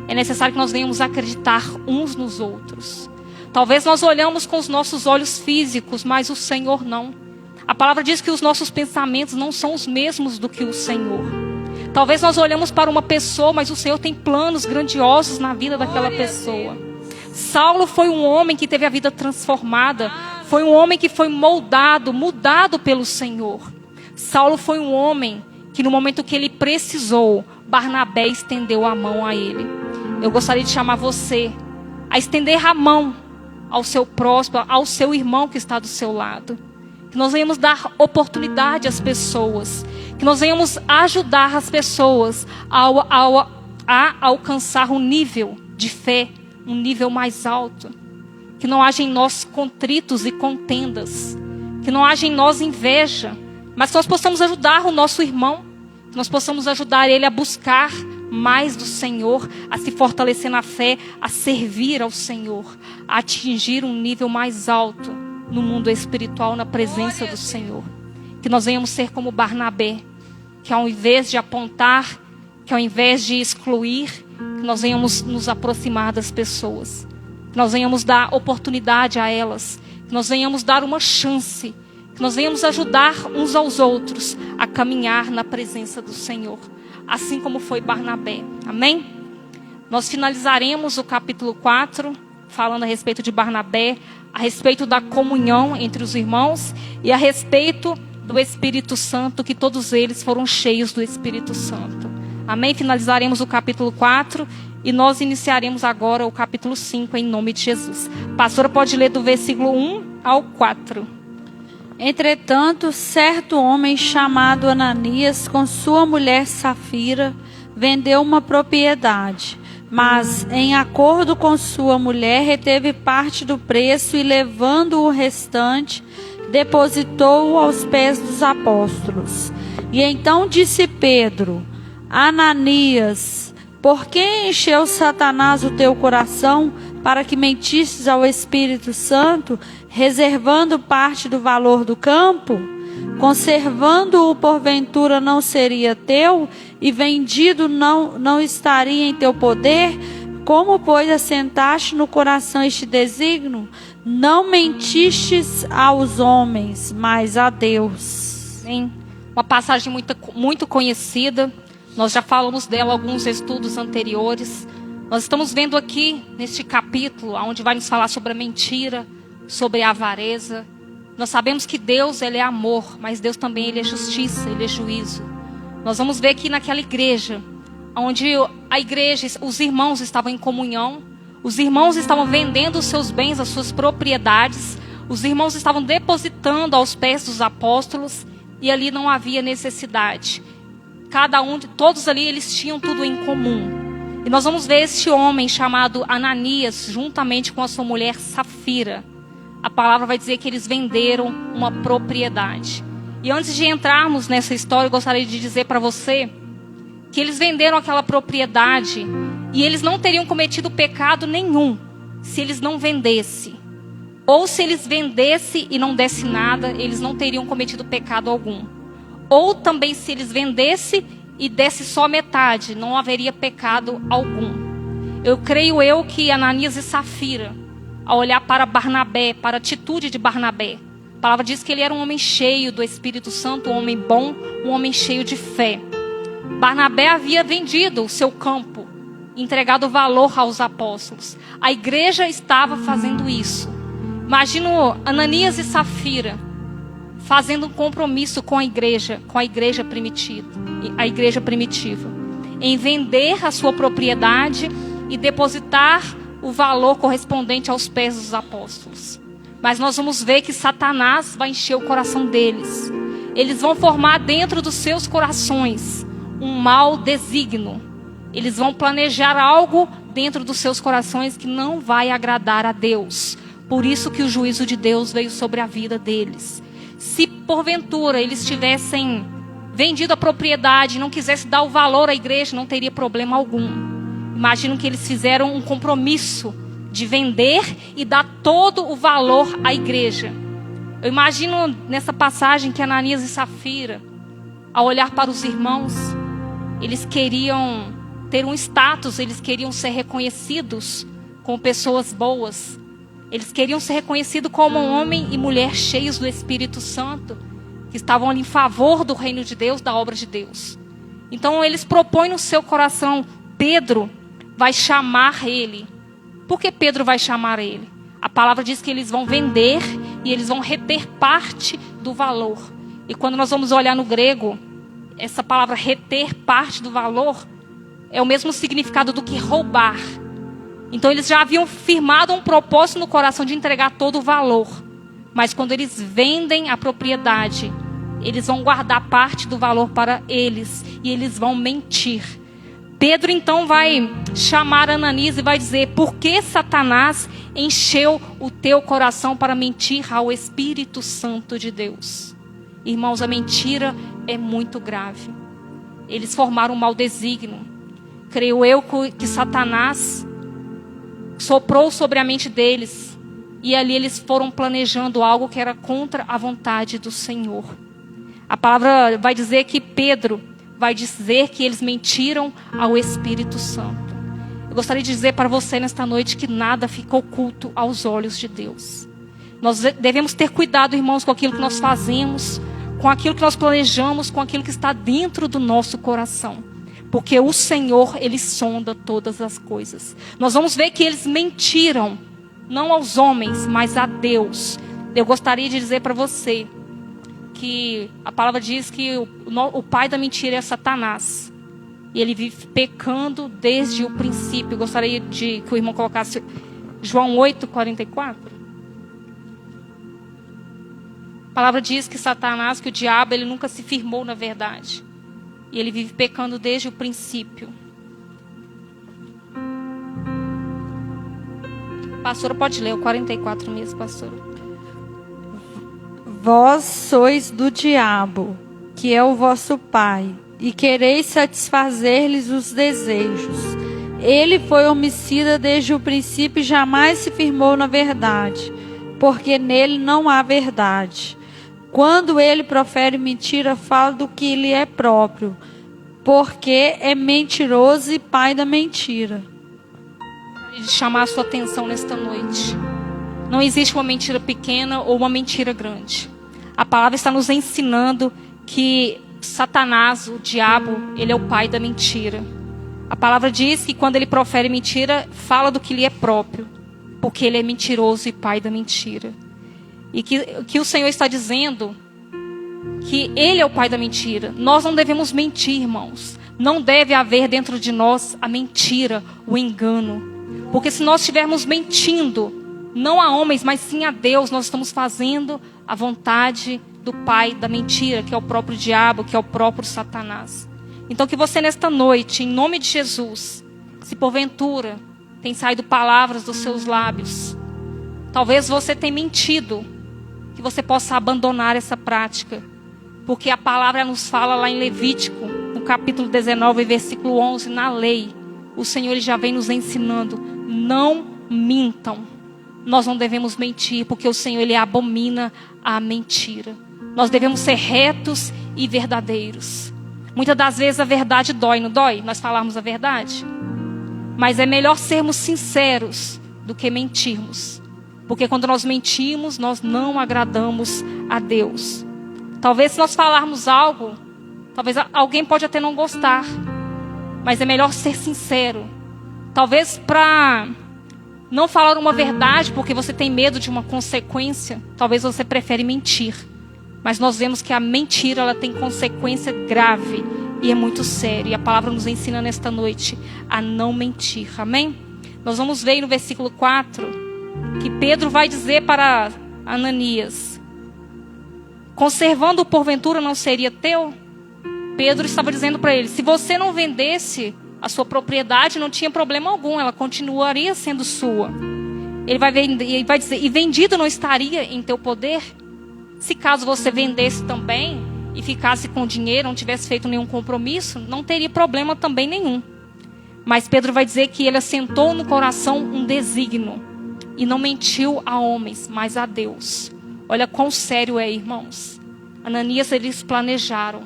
Speaker 4: É necessário que nós venhamos acreditar uns nos outros. Talvez nós olhamos com os nossos olhos físicos, mas o Senhor não. A palavra diz que os nossos pensamentos não são os mesmos do que o Senhor. Talvez nós olhamos para uma pessoa, mas o Senhor tem planos grandiosos na vida daquela pessoa. Saulo foi um homem que teve a vida transformada. Foi um homem que foi mudado pelo Senhor. Saulo foi um homem que no momento que ele precisou, Barnabé estendeu a mão a ele. Eu gostaria de chamar você a estender a mão ao seu próximo, ao seu irmão que está do seu lado. Que nós venhamos dar oportunidade às pessoas. Que nós venhamos ajudar as pessoas a alcançar um nível de fé, um nível mais alto. Que não haja em nós contritos e contendas. Que não haja em nós inveja. Mas que nós possamos ajudar o nosso irmão. Que nós possamos ajudar ele a buscar mais do Senhor, a se fortalecer na fé, a servir ao Senhor, a atingir um nível mais alto no mundo espiritual, na presença do Senhor. Que nós venhamos ser como Barnabé, que ao invés de apontar, que ao invés de excluir, que nós venhamos nos aproximar das pessoas. Que nós venhamos dar oportunidade a elas. Que nós venhamos dar uma chance. Que nós venhamos ajudar uns aos outros a caminhar na presença do Senhor. Assim como foi Barnabé. Amém? Nós finalizaremos o capítulo 4, falando a respeito de Barnabé, a respeito da comunhão entre os irmãos e a respeito do Espírito Santo, que todos eles foram cheios do Espírito Santo. Amém? Finalizaremos o capítulo 4 E nós iniciaremos agora o capítulo 5, em nome de Jesus. A pastora pode ler do versículo 1 ao 4.
Speaker 3: Entretanto, certo homem chamado Ananias, com sua mulher Safira, vendeu uma propriedade, mas, em acordo com sua mulher, reteve parte do preço e, levando o restante, depositou-o aos pés dos apóstolos. E então disse Pedro: Ananias, por que encheu Satanás o teu coração para que mentisses ao Espírito Santo, reservando parte do valor do campo? Conservando-o porventura não seria teu, e vendido não estaria em teu poder? Como, pois, assentaste no coração este desígnio? Não mentistes aos homens, mas a Deus.
Speaker 4: Sim. Uma passagem muito conhecida. Nós já falamos dela em alguns estudos anteriores. Nós estamos vendo aqui, neste capítulo, onde vai nos falar sobre a mentira, sobre a avareza. Nós sabemos que Deus, Ele é amor, mas Deus também, Ele é justiça, Ele é juízo. Nós vamos ver que naquela igreja, onde a igreja, os irmãos estavam em comunhão, os irmãos estavam vendendo os seus bens, as suas propriedades, os irmãos estavam depositando aos pés dos apóstolos, e ali não havia necessidade. Todos ali, eles tinham tudo em comum. E nós vamos ver este homem chamado Ananias, juntamente com a sua mulher Safira. A palavra vai dizer que eles venderam uma propriedade. E antes de entrarmos nessa história, eu gostaria de dizer para você que eles venderam aquela propriedade e eles não teriam cometido pecado nenhum se eles não vendessem. Ou se eles vendessem e não dessem nada, eles não teriam cometido pecado algum. Ou também se eles vendessem e dessem só metade, não haveria pecado algum. Eu creio que Ananias e Safira, ao olhar para Barnabé, para a atitude de Barnabé, a palavra diz que ele era um homem cheio do Espírito Santo, um homem bom, um homem cheio de fé. Barnabé havia vendido o seu campo, entregado valor aos apóstolos. A igreja estava fazendo isso. Imagino Ananias e Safira fazendo um compromisso com a igreja primitiva, em vender a sua propriedade e depositar o valor correspondente aos pés dos apóstolos. Mas nós vamos ver que Satanás vai encher o coração deles. Eles vão formar dentro dos seus corações um mau desígnio. Eles vão planejar algo dentro dos seus corações que não vai agradar a Deus. Por isso que o juízo de Deus veio sobre a vida deles. Se porventura eles tivessem vendido a propriedade e não quisessem dar o valor à igreja, não teria problema algum. Imagino que eles fizeram um compromisso de vender e dar todo o valor à igreja. Eu imagino nessa passagem que Ananias e Safira, ao olhar para os irmãos, eles queriam ter um status, eles queriam ser reconhecidos como pessoas boas. Eles queriam ser reconhecidos como homem e mulher cheios do Espírito Santo, que estavam ali em favor do reino de Deus, da obra de Deus. Então eles propõem no seu coração, Pedro vai chamar ele. Por que Pedro vai chamar ele? A palavra diz que eles vão vender e eles vão reter parte do valor. E quando nós vamos olhar no grego, essa palavra reter parte do valor é o mesmo significado do que roubar. Então eles já haviam firmado um propósito no coração de entregar todo o valor. Mas quando eles vendem a propriedade, eles vão guardar parte do valor para eles e eles vão mentir. Pedro então vai chamar Ananias e vai dizer: por que Satanás encheu o teu coração para mentir ao Espírito Santo de Deus? Irmãos, a mentira é muito grave. Eles formaram um mau desígnio. Creio eu que Satanás soprou sobre a mente deles. E ali eles foram planejando algo que era contra a vontade do Senhor. A palavra vai dizer que Pedro vai dizer que eles mentiram ao Espírito Santo. Eu gostaria de dizer para você nesta noite que nada fica oculto aos olhos de Deus. Nós devemos ter cuidado, irmãos, com aquilo que nós fazemos, com aquilo que nós planejamos, com aquilo que está dentro do nosso coração. Porque o Senhor, Ele sonda todas as coisas. Nós vamos ver que eles mentiram, não aos homens, mas a Deus. Eu gostaria de dizer para você que a palavra diz que o pai da mentira é Satanás. e ele vive pecando desde o princípio. Eu gostaria que o irmão colocasse João 8:44. A palavra diz que Satanás, que o diabo, ele nunca se firmou na verdade. E ele vive pecando desde o princípio. Pastora, pode ler o 44 mesmo, pastora.
Speaker 3: Vós sois do diabo, que é o vosso pai, e quereis satisfazer-lhes os desejos. Ele foi homicida desde o princípio e jamais se firmou na verdade, porque nele não há verdade. Quando ele profere mentira, fala do que lhe é próprio, porque é mentiroso e pai da mentira.
Speaker 4: De chamar a sua atenção nesta noite. Não existe uma mentira pequena ou uma mentira grande. A palavra está nos ensinando que Satanás, o diabo, ele é o pai da mentira. A palavra diz que quando ele profere mentira, fala do que lhe é próprio, porque ele é mentiroso e pai da mentira. E que o Senhor está dizendo que ele é o pai da mentira. Nós não devemos mentir, irmãos. Não deve haver dentro de nós a mentira, o engano. Porque se nós estivermos mentindo, não a homens, mas sim a Deus, nós estamos fazendo a vontade do pai da mentira, que é o próprio diabo, que é o próprio Satanás. Então que você nesta noite, em nome de Jesus, se porventura tem saído palavras dos seus lábios, talvez você tenha mentido, que você possa abandonar essa prática. Porque a palavra nos fala lá em Levítico, no capítulo 19, versículo 11, na lei. O Senhor ele já vem nos ensinando, não mintam. Nós não devemos mentir, porque o Senhor ele abomina a mentira. Nós devemos ser retos e verdadeiros. Muitas das vezes a verdade dói, não dói? Nós falarmos a verdade. Mas é melhor sermos sinceros do que mentirmos. Porque quando nós mentimos, nós não agradamos a Deus. Talvez se nós falarmos algo, talvez alguém pode até não gostar. Mas é melhor ser sincero. Talvez para não falar uma verdade porque você tem medo de uma consequência, talvez você prefere mentir. Mas nós vemos que a mentira ela tem consequência grave e é muito séria. E a palavra nos ensina nesta noite a não mentir. Amém? Nós vamos ver no versículo 4 que Pedro vai dizer para Ananias: conservando-o porventura não seria teu? Pedro estava dizendo para ele: se você não vendesse a sua propriedade, não tinha problema algum, ela continuaria sendo sua. Ele vai dizer: e vendido não estaria em teu poder? Se caso você vendesse também e ficasse com dinheiro, não tivesse feito nenhum compromisso, não teria problema também nenhum. Mas Pedro vai dizer que ele assentou no coração um desígnio e não mentiu a homens, mas a Deus. Olha quão sério é, irmãos. Ananias, eles planejaram.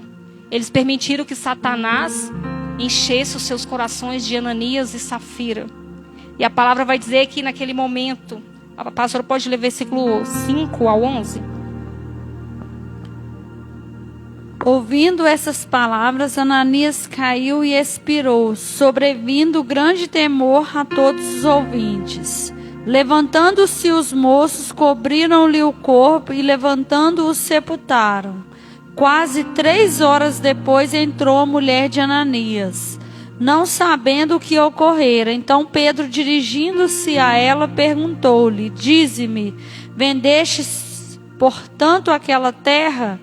Speaker 4: Eles permitiram que Satanás enchesse os seus corações de Ananias e Safira. E a palavra vai dizer que naquele momento, a pastora pode ler versículo 5 ao 11.
Speaker 3: Ouvindo essas palavras, Ananias caiu e expirou, sobrevindo grande temor a todos os ouvintes. Levantando-se os moços, cobriram-lhe o corpo e levantando-o sepultaram. Quase 3 horas depois entrou a mulher de Ananias, não sabendo o que ocorrera. Então Pedro, dirigindo-se a ela, perguntou-lhe: dize-me, vendestes, portanto, aquela terra?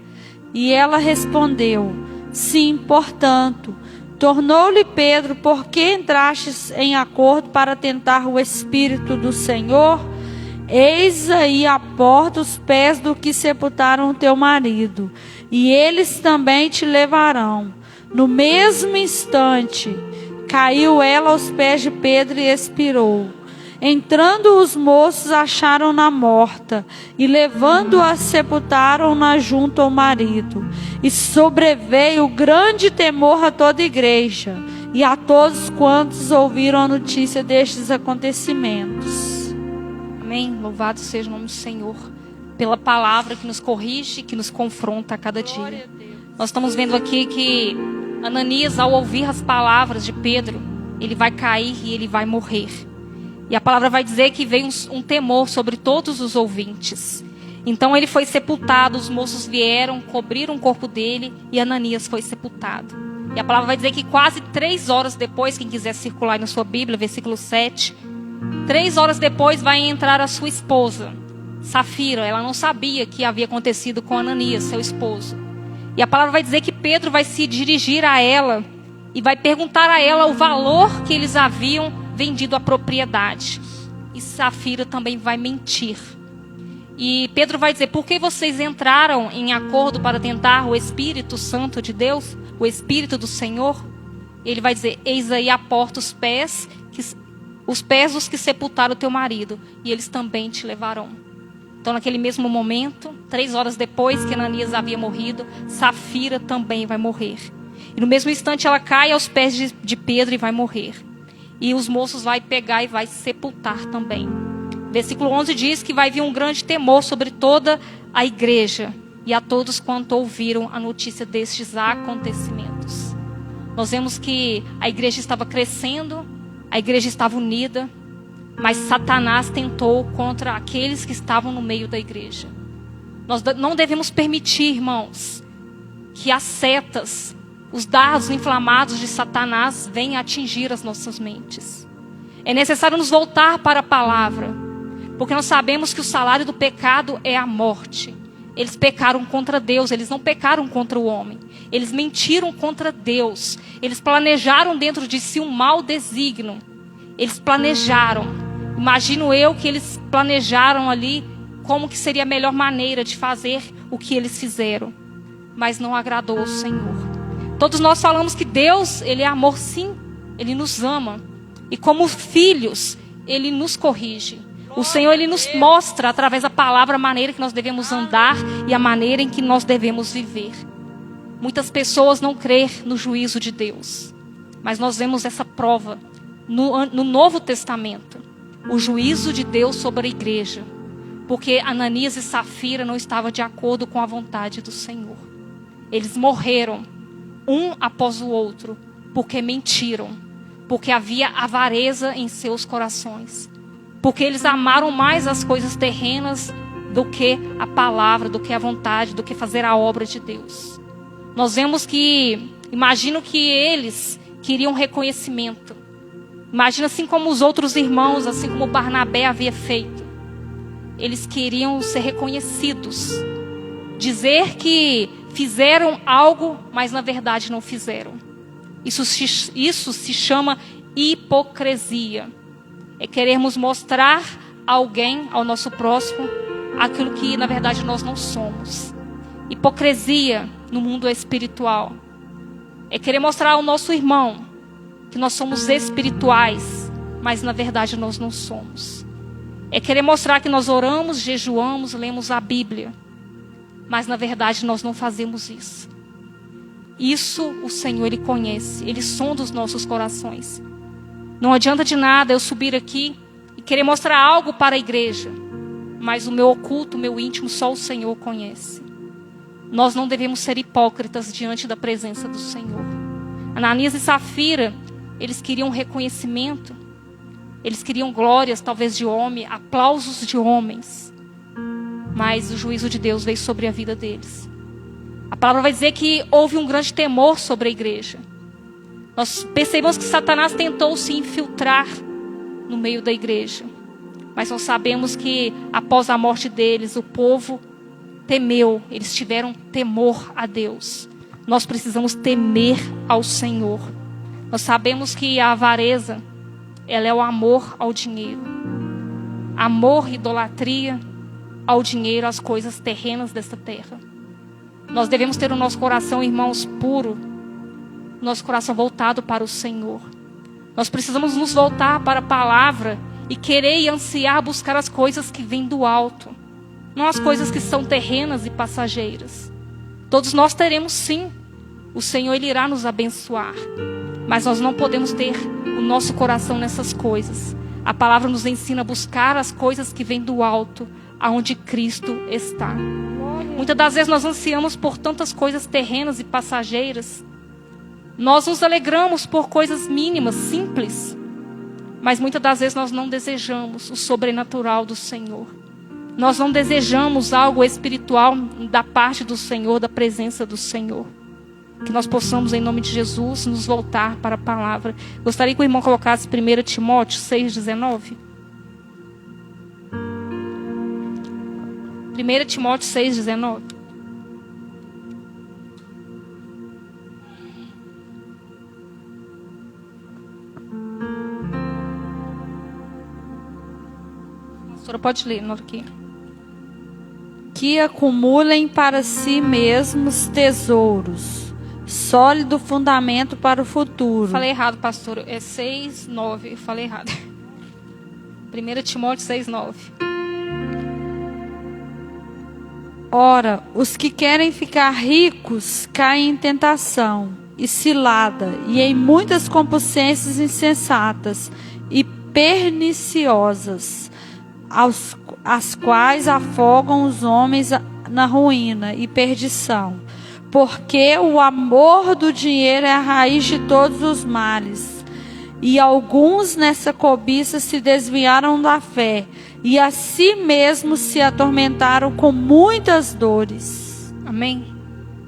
Speaker 3: E ela respondeu: sim, portanto. Tornou-lhe Pedro: por que entrastes em acordo para tentar o Espírito do Senhor? Eis aí à porta os pés do que sepultaram o teu marido, e eles também te levarão. No mesmo instante, caiu ela aos pés de Pedro e expirou. Entrando os moços, acharam-na morta, e levando-a, sepultaram-na junto ao marido. E sobreveio grande temor a toda a igreja, e a todos quantos ouviram a notícia destes acontecimentos.
Speaker 4: Amém? Louvado seja o nome do Senhor, pela palavra que nos corrige, que nos confronta a cada dia. Nós estamos vendo aqui que Ananias, ao ouvir as palavras de Pedro, ele vai cair e ele vai morrer. E a palavra vai dizer que veio um temor sobre todos os ouvintes. Então ele foi sepultado, os moços vieram, cobriram o corpo dele e Ananias foi sepultado. E a palavra vai dizer que quase 3 horas depois, quem quiser circular aí na sua Bíblia, versículo 7, 3 horas depois vai entrar a sua esposa, Safira. Ela não sabia que havia acontecido com Ananias, seu esposo. E a palavra vai dizer que Pedro vai se dirigir a ela e vai perguntar a ela o valor que eles haviam vendido a propriedade. E Safira também vai mentir. E Pedro vai dizer: por que vocês entraram em acordo para tentar o Espírito Santo de Deus, o Espírito do Senhor? Ele vai dizer: eis aí à porta os pés dos que sepultaram o teu marido, e eles também te levarão. Então, naquele mesmo momento, 3 horas depois que Ananias havia morrido, Safira também vai morrer. E no mesmo instante ela cai aos pés de Pedro e vai morrer. E os moços vão pegar e vai sepultar também. Versículo 11 diz que vai vir um grande temor sobre toda a igreja e a todos quanto ouviram a notícia destes acontecimentos. Nós vemos que a igreja estava crescendo, a igreja estava unida, mas Satanás tentou contra aqueles que estavam no meio da igreja. Nós não devemos permitir, irmãos, que as setas, os dardos inflamados de Satanás venham atingir as nossas mentes. É necessário nos voltar para a palavra, porque nós sabemos que o salário do pecado é a morte. Eles pecaram contra Deus, eles não pecaram contra o homem. Eles mentiram contra Deus. Eles planejaram dentro de si um mau desígnio. Eles planejaram. Imagino eu que eles planejaram ali como que seria a melhor maneira de fazer o que eles fizeram. Mas não agradou ao Senhor. Todos nós falamos que Deus, Ele é amor, sim. Ele nos ama. E como filhos, Ele nos corrige. O Senhor, Ele nos mostra através da palavra a maneira que nós devemos andar e a maneira em que nós devemos viver. Muitas pessoas não creem no juízo de Deus. Mas nós vemos essa prova no Novo Testamento. O juízo de Deus sobre a igreja. Porque Ananias e Safira não estavam de acordo com a vontade do Senhor. Eles morreram, um após o outro, porque mentiram. Porque havia avareza em seus corações. Porque eles amaram mais as coisas terrenas do que a palavra, do que a vontade, do que fazer a obra de Deus. Nós vemos que, imagino que eles queriam reconhecimento. Imagina assim como os outros irmãos, assim como Barnabé havia feito. Eles queriam ser reconhecidos. Dizer que fizeram algo, mas na verdade não fizeram. Isso se chama hipocrisia. É querermos mostrar a alguém, ao nosso próximo, aquilo que na verdade nós não somos. Hipocrisia no mundo espiritual é querer mostrar ao nosso irmão que nós somos espirituais, mas na verdade nós não somos. É querer mostrar que nós oramos, jejuamos, lemos a Bíblia, mas na verdade nós não fazemos isso. Isso o Senhor, Ele conhece, Ele sonda os nossos corações. Não adianta de nada eu subir aqui e querer mostrar algo para a igreja, mas o meu oculto, o meu íntimo, só o Senhor conhece. Nós não devemos ser hipócritas diante da presença do Senhor. Ananias e Safira, eles queriam reconhecimento, eles queriam glórias, talvez de homem, aplausos de homens. Mas o juízo de Deus veio sobre a vida deles. A palavra vai dizer que houve um grande temor sobre a igreja. Nós percebemos que Satanás tentou se infiltrar no meio da igreja. Mas nós sabemos que após a morte deles, o povo temeu, eles tiveram temor a Deus. Nós precisamos temer ao Senhor. Nós sabemos que a avareza, ela é o amor ao dinheiro. Amor, idolatria ao dinheiro, às coisas terrenas desta terra. Nós devemos ter o nosso coração, irmãos, puro. Nosso coração voltado para o Senhor. Nós precisamos nos voltar para a palavra e querer e ansiar buscar as coisas que vêm do alto. Não as coisas que são terrenas e passageiras. Todos nós teremos sim. O Senhor, Ele irá nos abençoar. Mas nós não podemos ter o nosso coração nessas coisas. A palavra nos ensina a buscar as coisas que vêm do alto, aonde Cristo está. Muitas das vezes nós ansiamos por tantas coisas terrenas e passageiras. Nós nos alegramos por coisas mínimas, simples. Mas muitas das vezes nós não desejamos o sobrenatural do Senhor. Nós não desejamos algo espiritual da parte do Senhor, da presença do Senhor. Que nós possamos, em nome de Jesus, nos voltar para a palavra. Gostaria que o irmão colocasse 1 Timóteo 6,19. 1 Timóteo 6,19. A pastora pode ler, não aqui.
Speaker 3: Que acumulem para si mesmos tesouros, sólido fundamento para o futuro.
Speaker 4: Falei errado, pastor. É 6,9. Eu falei errado. 1 Timóteo 6,9.
Speaker 3: Ora, os que querem ficar ricos caem em tentação e cilada, e em muitas concupiscências insensatas e perniciosas, as quais afogam os homens na ruína e perdição. Porque o amor do dinheiro é a raiz de todos os males. E alguns nessa cobiça se desviaram da fé, e a si mesmos se atormentaram com muitas dores.
Speaker 4: Amém?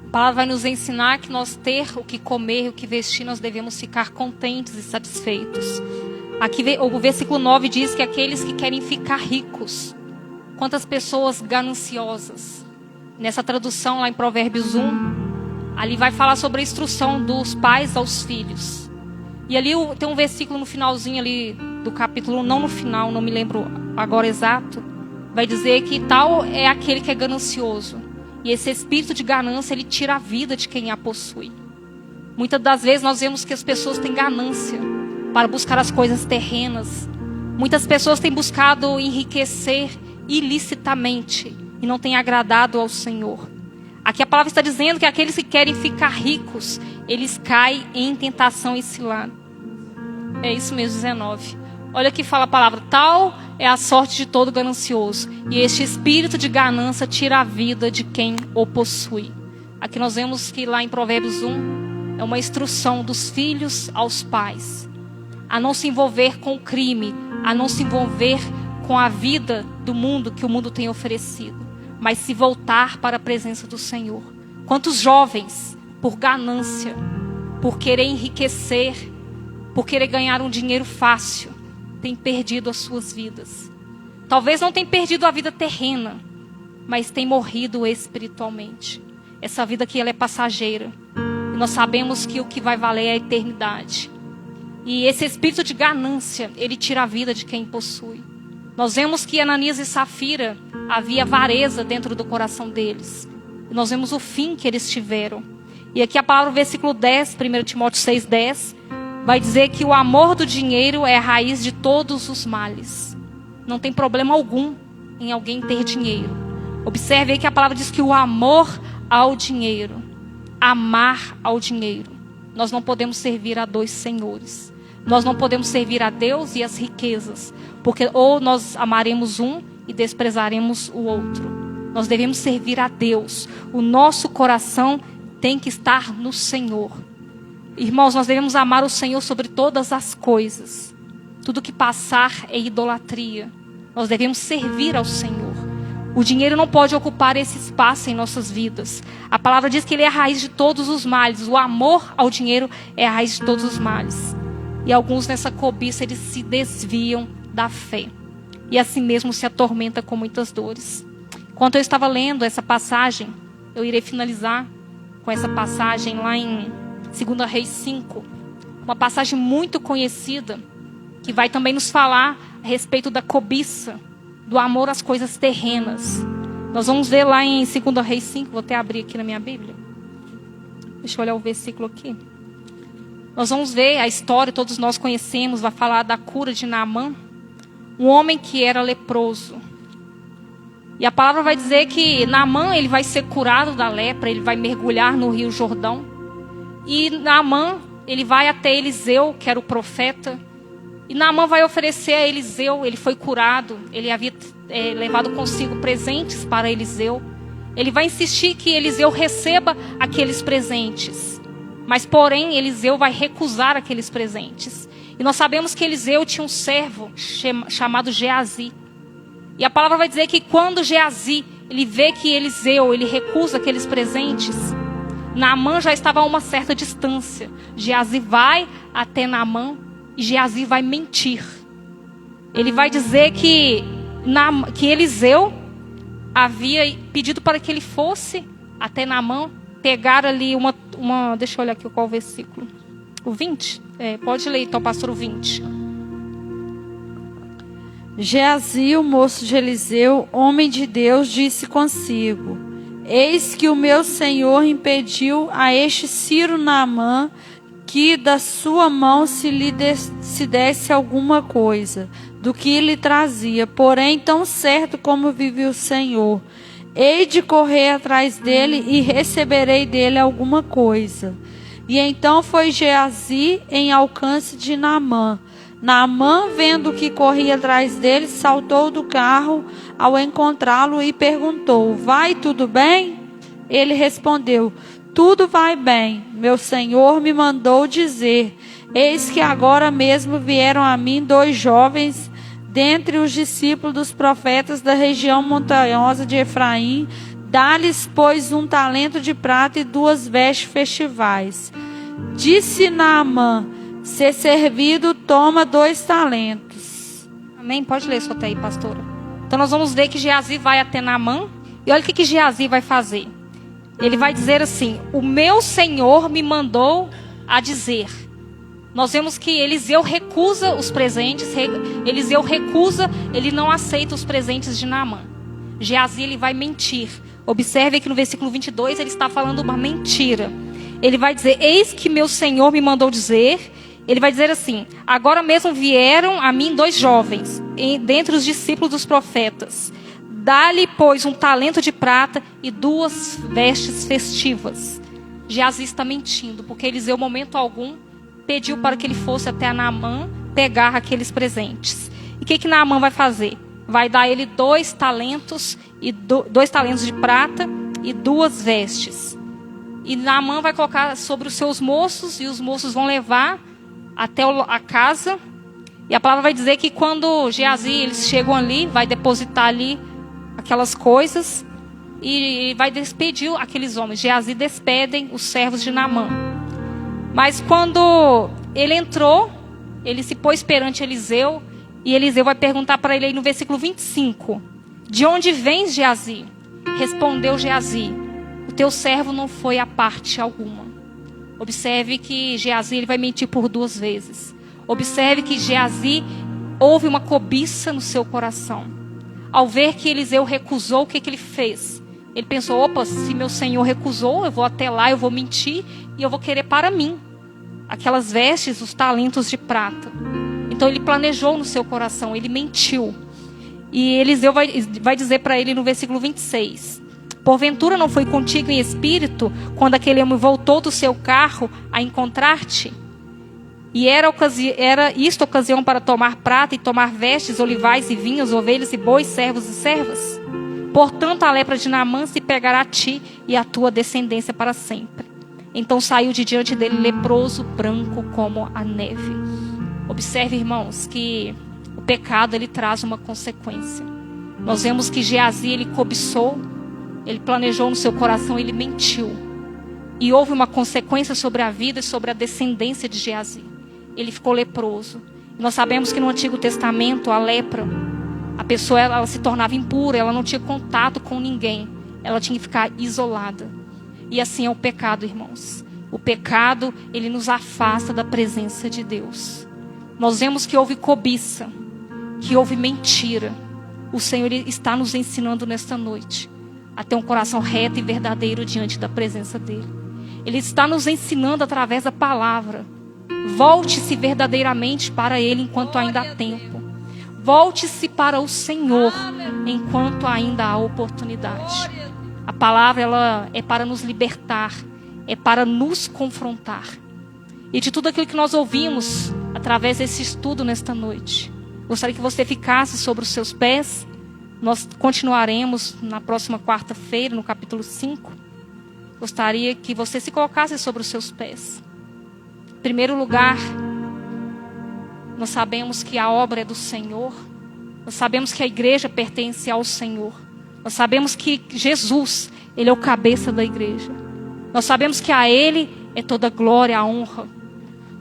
Speaker 4: A palavra vai nos ensinar que nós ter o que comer, o que vestir, nós devemos ficar contentes e satisfeitos. Aqui o versículo 9 diz que aqueles que querem ficar ricos. Quantas pessoas gananciosas. Nessa tradução lá em Provérbios 1, ali vai falar sobre a instrução dos pais aos filhos. E ali tem um versículo no finalzinho ali do capítulo, não no final, não me lembro agora exato, vai dizer que tal é aquele que é ganancioso. E esse espírito de ganância, ele tira a vida de quem a possui. Muitas das vezes nós vemos que as pessoas têm ganância para buscar as coisas terrenas. Muitas pessoas têm buscado enriquecer ilicitamente e não têm agradado ao Senhor. Aqui a palavra está dizendo que aqueles que querem ficar ricos, eles caem em tentação e cilada. É isso mesmo, 19. Olha que fala a palavra: tal é a sorte de todo ganancioso, e este espírito de ganância tira a vida de quem o possui. Aqui nós vemos que lá em Provérbios 1, é uma instrução dos filhos aos pais, a não se envolver com o crime, a não se envolver com a vida do mundo que o mundo tem oferecido, mas se voltar para a presença do Senhor. Quantos jovens, por ganância, por querer enriquecer, por querer ganhar um dinheiro fácil, têm perdido as suas vidas. Talvez não tenham perdido a vida terrena, mas têm morrido espiritualmente. Essa vida aqui, ela é passageira. E nós sabemos que o que vai valer é a eternidade. E esse espírito de ganância, ele tira a vida de quem possui. Nós vemos que Ananias e Safira, havia avareza dentro do coração deles. E nós vemos o fim que eles tiveram. E aqui a palavra, versículo 10, 1 Timóteo 6,10, vai dizer que o amor do dinheiro é a raiz de todos os males. Não tem problema algum em alguém ter dinheiro. Observe aí que a palavra diz que o amor ao dinheiro, amar ao dinheiro. Nós não podemos servir a dois senhores. Nós não podemos servir a Deus e as riquezas, porque ou nós amaremos um e desprezaremos o outro. Nós devemos servir a Deus. O nosso coração tem que estar no Senhor. Irmãos, nós devemos amar o Senhor sobre todas as coisas. Tudo que passar é idolatria. Nós devemos servir ao Senhor. O dinheiro não pode ocupar esse espaço em nossas vidas. A palavra diz que ele é a raiz de todos os males. O amor ao dinheiro é a raiz de todos os males. E alguns nessa cobiça, eles se desviam da fé. E assim mesmo se atormenta com muitas dores. Enquanto eu estava lendo essa passagem, eu irei finalizar com essa passagem lá em 2 Reis 5. Uma passagem muito conhecida, que vai também nos falar a respeito da cobiça, do amor às coisas terrenas. Nós vamos ver lá em 2 Reis 5, vou até abrir aqui na minha Bíblia. Deixa eu olhar o versículo aqui. Nós vamos ver a história, todos nós conhecemos, vai falar da cura de Naamã, um homem que era leproso. E a palavra vai dizer que Naamã, ele vai ser curado da lepra, ele vai mergulhar no rio Jordão. E Naamã, ele vai até Eliseu, que era o profeta. E Naamã vai oferecer a Eliseu, ele foi curado, ele havia levado consigo presentes para Eliseu. Ele vai insistir que Eliseu receba aqueles presentes. Mas, porém, Eliseu vai recusar aqueles presentes. E nós sabemos que Eliseu tinha um servo chamado Geazi. E a palavra vai dizer que quando Geazi, ele vê que Eliseu, ele recusa aqueles presentes, Naamã já estava a uma certa distância. Geazi vai até Naamã e Geazi vai mentir. Ele vai dizer que Eliseu havia pedido para que ele fosse até Naamã, pegar ali uma deixa eu olhar aqui qual o versículo. O 20? Pode ler então, pastor, o 20.
Speaker 3: Geazi, o moço de Eliseu, homem de Deus, disse consigo: eis que o meu senhor impediu a este Ciro Naamã que da sua mão se desse alguma coisa do que lhe trazia. Porém, tão certo como vive o Senhor, hei de correr atrás dele e receberei dele alguma coisa. E então foi Geazi em alcance de Naamã. Naamã, vendo que corria atrás dele, saltou do carro ao encontrá-lo e perguntou: vai tudo bem? Ele respondeu: tudo vai bem. Meu senhor me mandou dizer: eis que agora mesmo vieram a mim 2 jovens dentre os discípulos dos profetas da região montanhosa de Efraim. Dá-lhes, pois, 1 talento de prata e 2 vestes festivais. Disse Naamã: ser servido, toma 2 talentos.
Speaker 4: Amém? Pode ler isso até aí, pastora. Então nós vamos ver que Geazi vai até Naamã. E olha o que Geazi vai fazer. Ele vai dizer assim: o meu senhor me mandou a dizer. Nós vemos que Eliseu recusa os presentes. Eliseu recusa, ele não aceita os presentes de Naamã. Geazi, ele vai mentir. Observe que no versículo 22 ele está falando uma mentira. Ele vai dizer: eis que meu senhor me mandou dizer. Ele vai dizer assim: agora mesmo vieram a mim 2 jovens dentre os discípulos dos profetas. Dá-lhe, pois, 1 talento de prata e 2 vestes festivas. Geazi está mentindo, porque Eliseu, momento algum, pediu para que ele fosse até Naamã pegar aqueles presentes. E o que Naamã vai fazer? Vai dar a ele 2 talentos e 2 talentos de prata e 2 vestes. E Naamã vai colocar sobre os seus moços, e os moços vão levar até a casa. E a palavra vai dizer que quando Geazi, eles chegam ali, vai depositar ali aquelas coisas e vai despedir aqueles homens. Geazi despedem os servos de Naamã. Mas quando ele entrou, ele se pôs perante Eliseu, e Eliseu vai perguntar para ele aí no versículo 25: de onde vens, Geazi? Respondeu Geazi: o teu servo não foi a parte alguma. Observe que Geazi, ele vai mentir por 2 vezes. Observe que Geazi, houve uma cobiça no seu coração. Ao ver que Eliseu recusou, o que ele fez? Ele pensou: opa, se meu senhor recusou, eu vou até lá, eu vou mentir e eu vou querer para mim aquelas vestes, os talentos de prata. Então ele planejou no seu coração, ele mentiu. E Eliseu vai dizer para ele no versículo 26: porventura não foi contigo em espírito, quando aquele homem voltou do seu carro a encontrar-te? E era isto ocasião para tomar prata e tomar vestes, olivais e vinhos, ovelhas e bois, servos e servas? Portanto, a lepra de Naamã se pegará a ti e a tua descendência para sempre. Então saiu de diante dele leproso, branco como a neve. Observe, irmãos, que o pecado, ele traz uma consequência. Nós vemos que Geazi, ele cobiçou, ele planejou no seu coração, ele mentiu. E houve uma consequência sobre a vida e sobre a descendência de Geazi. Ele ficou leproso. Nós sabemos que no Antigo Testamento, a lepra, a pessoa ela se tornava impura, ela não tinha contato com ninguém. Ela tinha que ficar isolada. E assim é o pecado, irmãos. O pecado, ele nos afasta da presença de Deus. Nós vemos que houve cobiça, que houve mentira. O Senhor está nos ensinando nesta noite a ter um coração reto e verdadeiro diante da presença dEle. Ele está nos ensinando através da palavra. Volte-se verdadeiramente para Ele enquanto ainda há tempo. Volte-se para o Senhor enquanto ainda há oportunidade. A palavra, ela é para nos libertar, é para nos confrontar. E de tudo aquilo que nós ouvimos através desse estudo nesta noite, gostaria que você ficasse sobre os seus pés. Nós continuaremos na próxima quarta-feira, no capítulo 5. Gostaria que você se colocasse sobre os seus pés. Em primeiro lugar, nós sabemos que a obra é do Senhor. Nós sabemos que a igreja pertence ao Senhor. Nós sabemos que Jesus, Ele é o cabeça da igreja. Nós sabemos que a Ele é toda glória, a honra.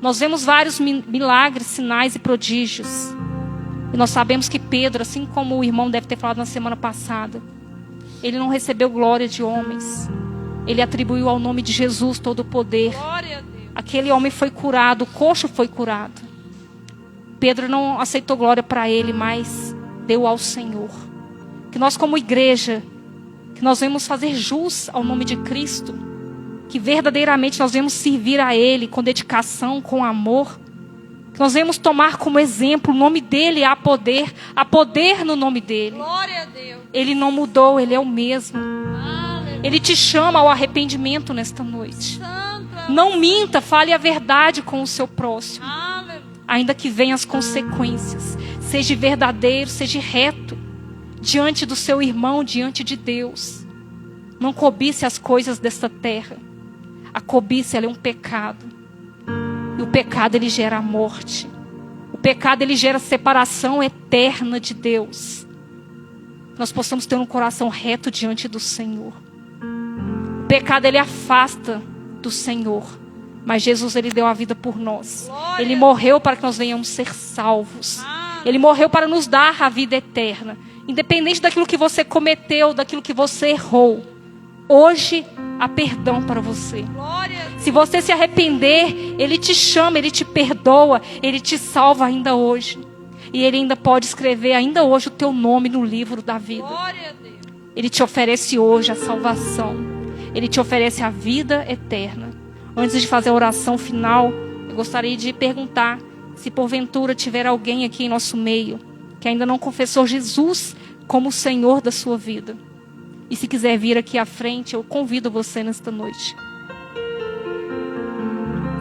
Speaker 4: Nós vemos vários milagres, sinais e prodígios. E nós sabemos que Pedro, assim como o irmão deve ter falado na semana passada, ele não recebeu glória de homens. Ele atribuiu ao nome de Jesus todo o poder. Aquele homem foi curado, o coxo foi curado. Pedro não aceitou glória para ele, mas deu ao Senhor. Que nós como igreja, que nós vamos fazer jus ao nome de Cristo, que verdadeiramente nós vamos servir a Ele com dedicação, com amor, que nós vamos tomar como exemplo o nome dEle, há poder no nome dEle.
Speaker 3: Glória a Deus.
Speaker 4: Ele não mudou, Ele é o mesmo. Ele te chama ao arrependimento nesta noite. Não minta, fale a verdade com o seu próximo. Ainda que venham as consequências. Seja verdadeiro, seja reto. Diante do seu irmão, diante de Deus. Não cobice as coisas desta terra. A cobiça, ela é um pecado. E o pecado, ele gera a morte. O pecado, ele gera separação eterna de Deus. Nós possamos ter um coração reto diante do Senhor. O pecado, ele afasta do Senhor. Mas Jesus, ele deu a vida por nós.
Speaker 3: Glória.
Speaker 4: Ele morreu para que nós venhamos ser salvos. Ele morreu para nos dar a vida eterna. Independente daquilo que você cometeu, daquilo que você errou. Hoje, há perdão para você. Se você se arrepender, Ele te chama, Ele te perdoa, Ele te salva ainda hoje. E Ele ainda pode escrever ainda hoje o teu nome no livro da vida. Ele te oferece hoje a salvação. Ele te oferece a vida eterna. Antes de fazer a oração final, eu gostaria de perguntar se porventura tiver alguém aqui em nosso meio que ainda não confessou Jesus como o Senhor da sua vida. E se quiser vir aqui à frente, eu convido você nesta noite.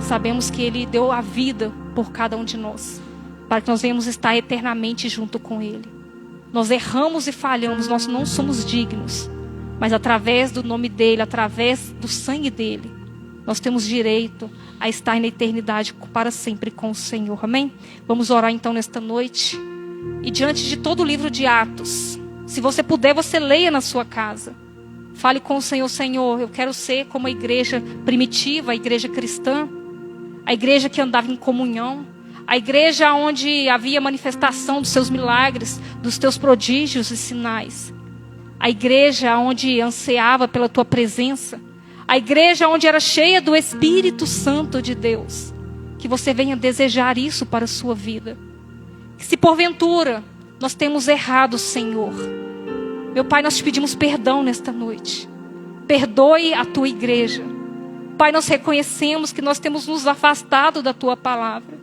Speaker 4: Sabemos que Ele deu a vida por cada um de nós, para que nós venhamos estar eternamente junto com Ele. Nós erramos e falhamos, nós não somos dignos, mas através do nome dEle, através do sangue dEle, nós temos direito a estar na eternidade para sempre com o Senhor. Amém? Vamos orar então nesta noite. E diante de todo o livro de Atos, se você puder, você leia na sua casa. Fale com o Senhor: Senhor, eu quero ser como a igreja primitiva, a igreja cristã, a igreja que andava em comunhão, a igreja onde havia manifestação dos seus milagres, dos teus prodígios e sinais, a igreja onde ansiava pela tua presença, a igreja onde era cheia do Espírito Santo de Deus. Que você venha desejar isso para a sua vida. Que se porventura nós temos errado, Senhor, meu Pai, nós te pedimos perdão nesta noite. Perdoe a tua igreja. Pai, nós reconhecemos que nós temos nos afastado da tua palavra.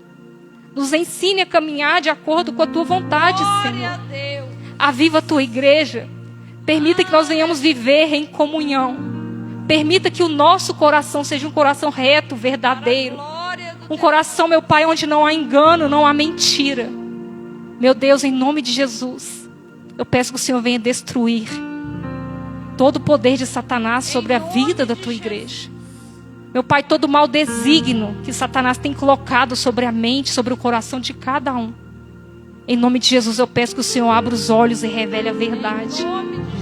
Speaker 4: Nos ensine a caminhar de acordo com a tua vontade, Senhor. Aviva a tua igreja. Permita que nós venhamos viver em comunhão. Permita que o nosso coração seja um coração reto, verdadeiro. Um coração, meu Pai, onde não há engano, não há mentira. Meu Deus, em nome de Jesus, eu peço que o Senhor venha destruir todo o poder de Satanás sobre a vida da tua igreja. Meu Pai, todo mau desígnio que Satanás tem colocado sobre a mente, sobre o coração de cada um. Em nome de Jesus, eu peço que o Senhor abra os olhos e revele a verdade.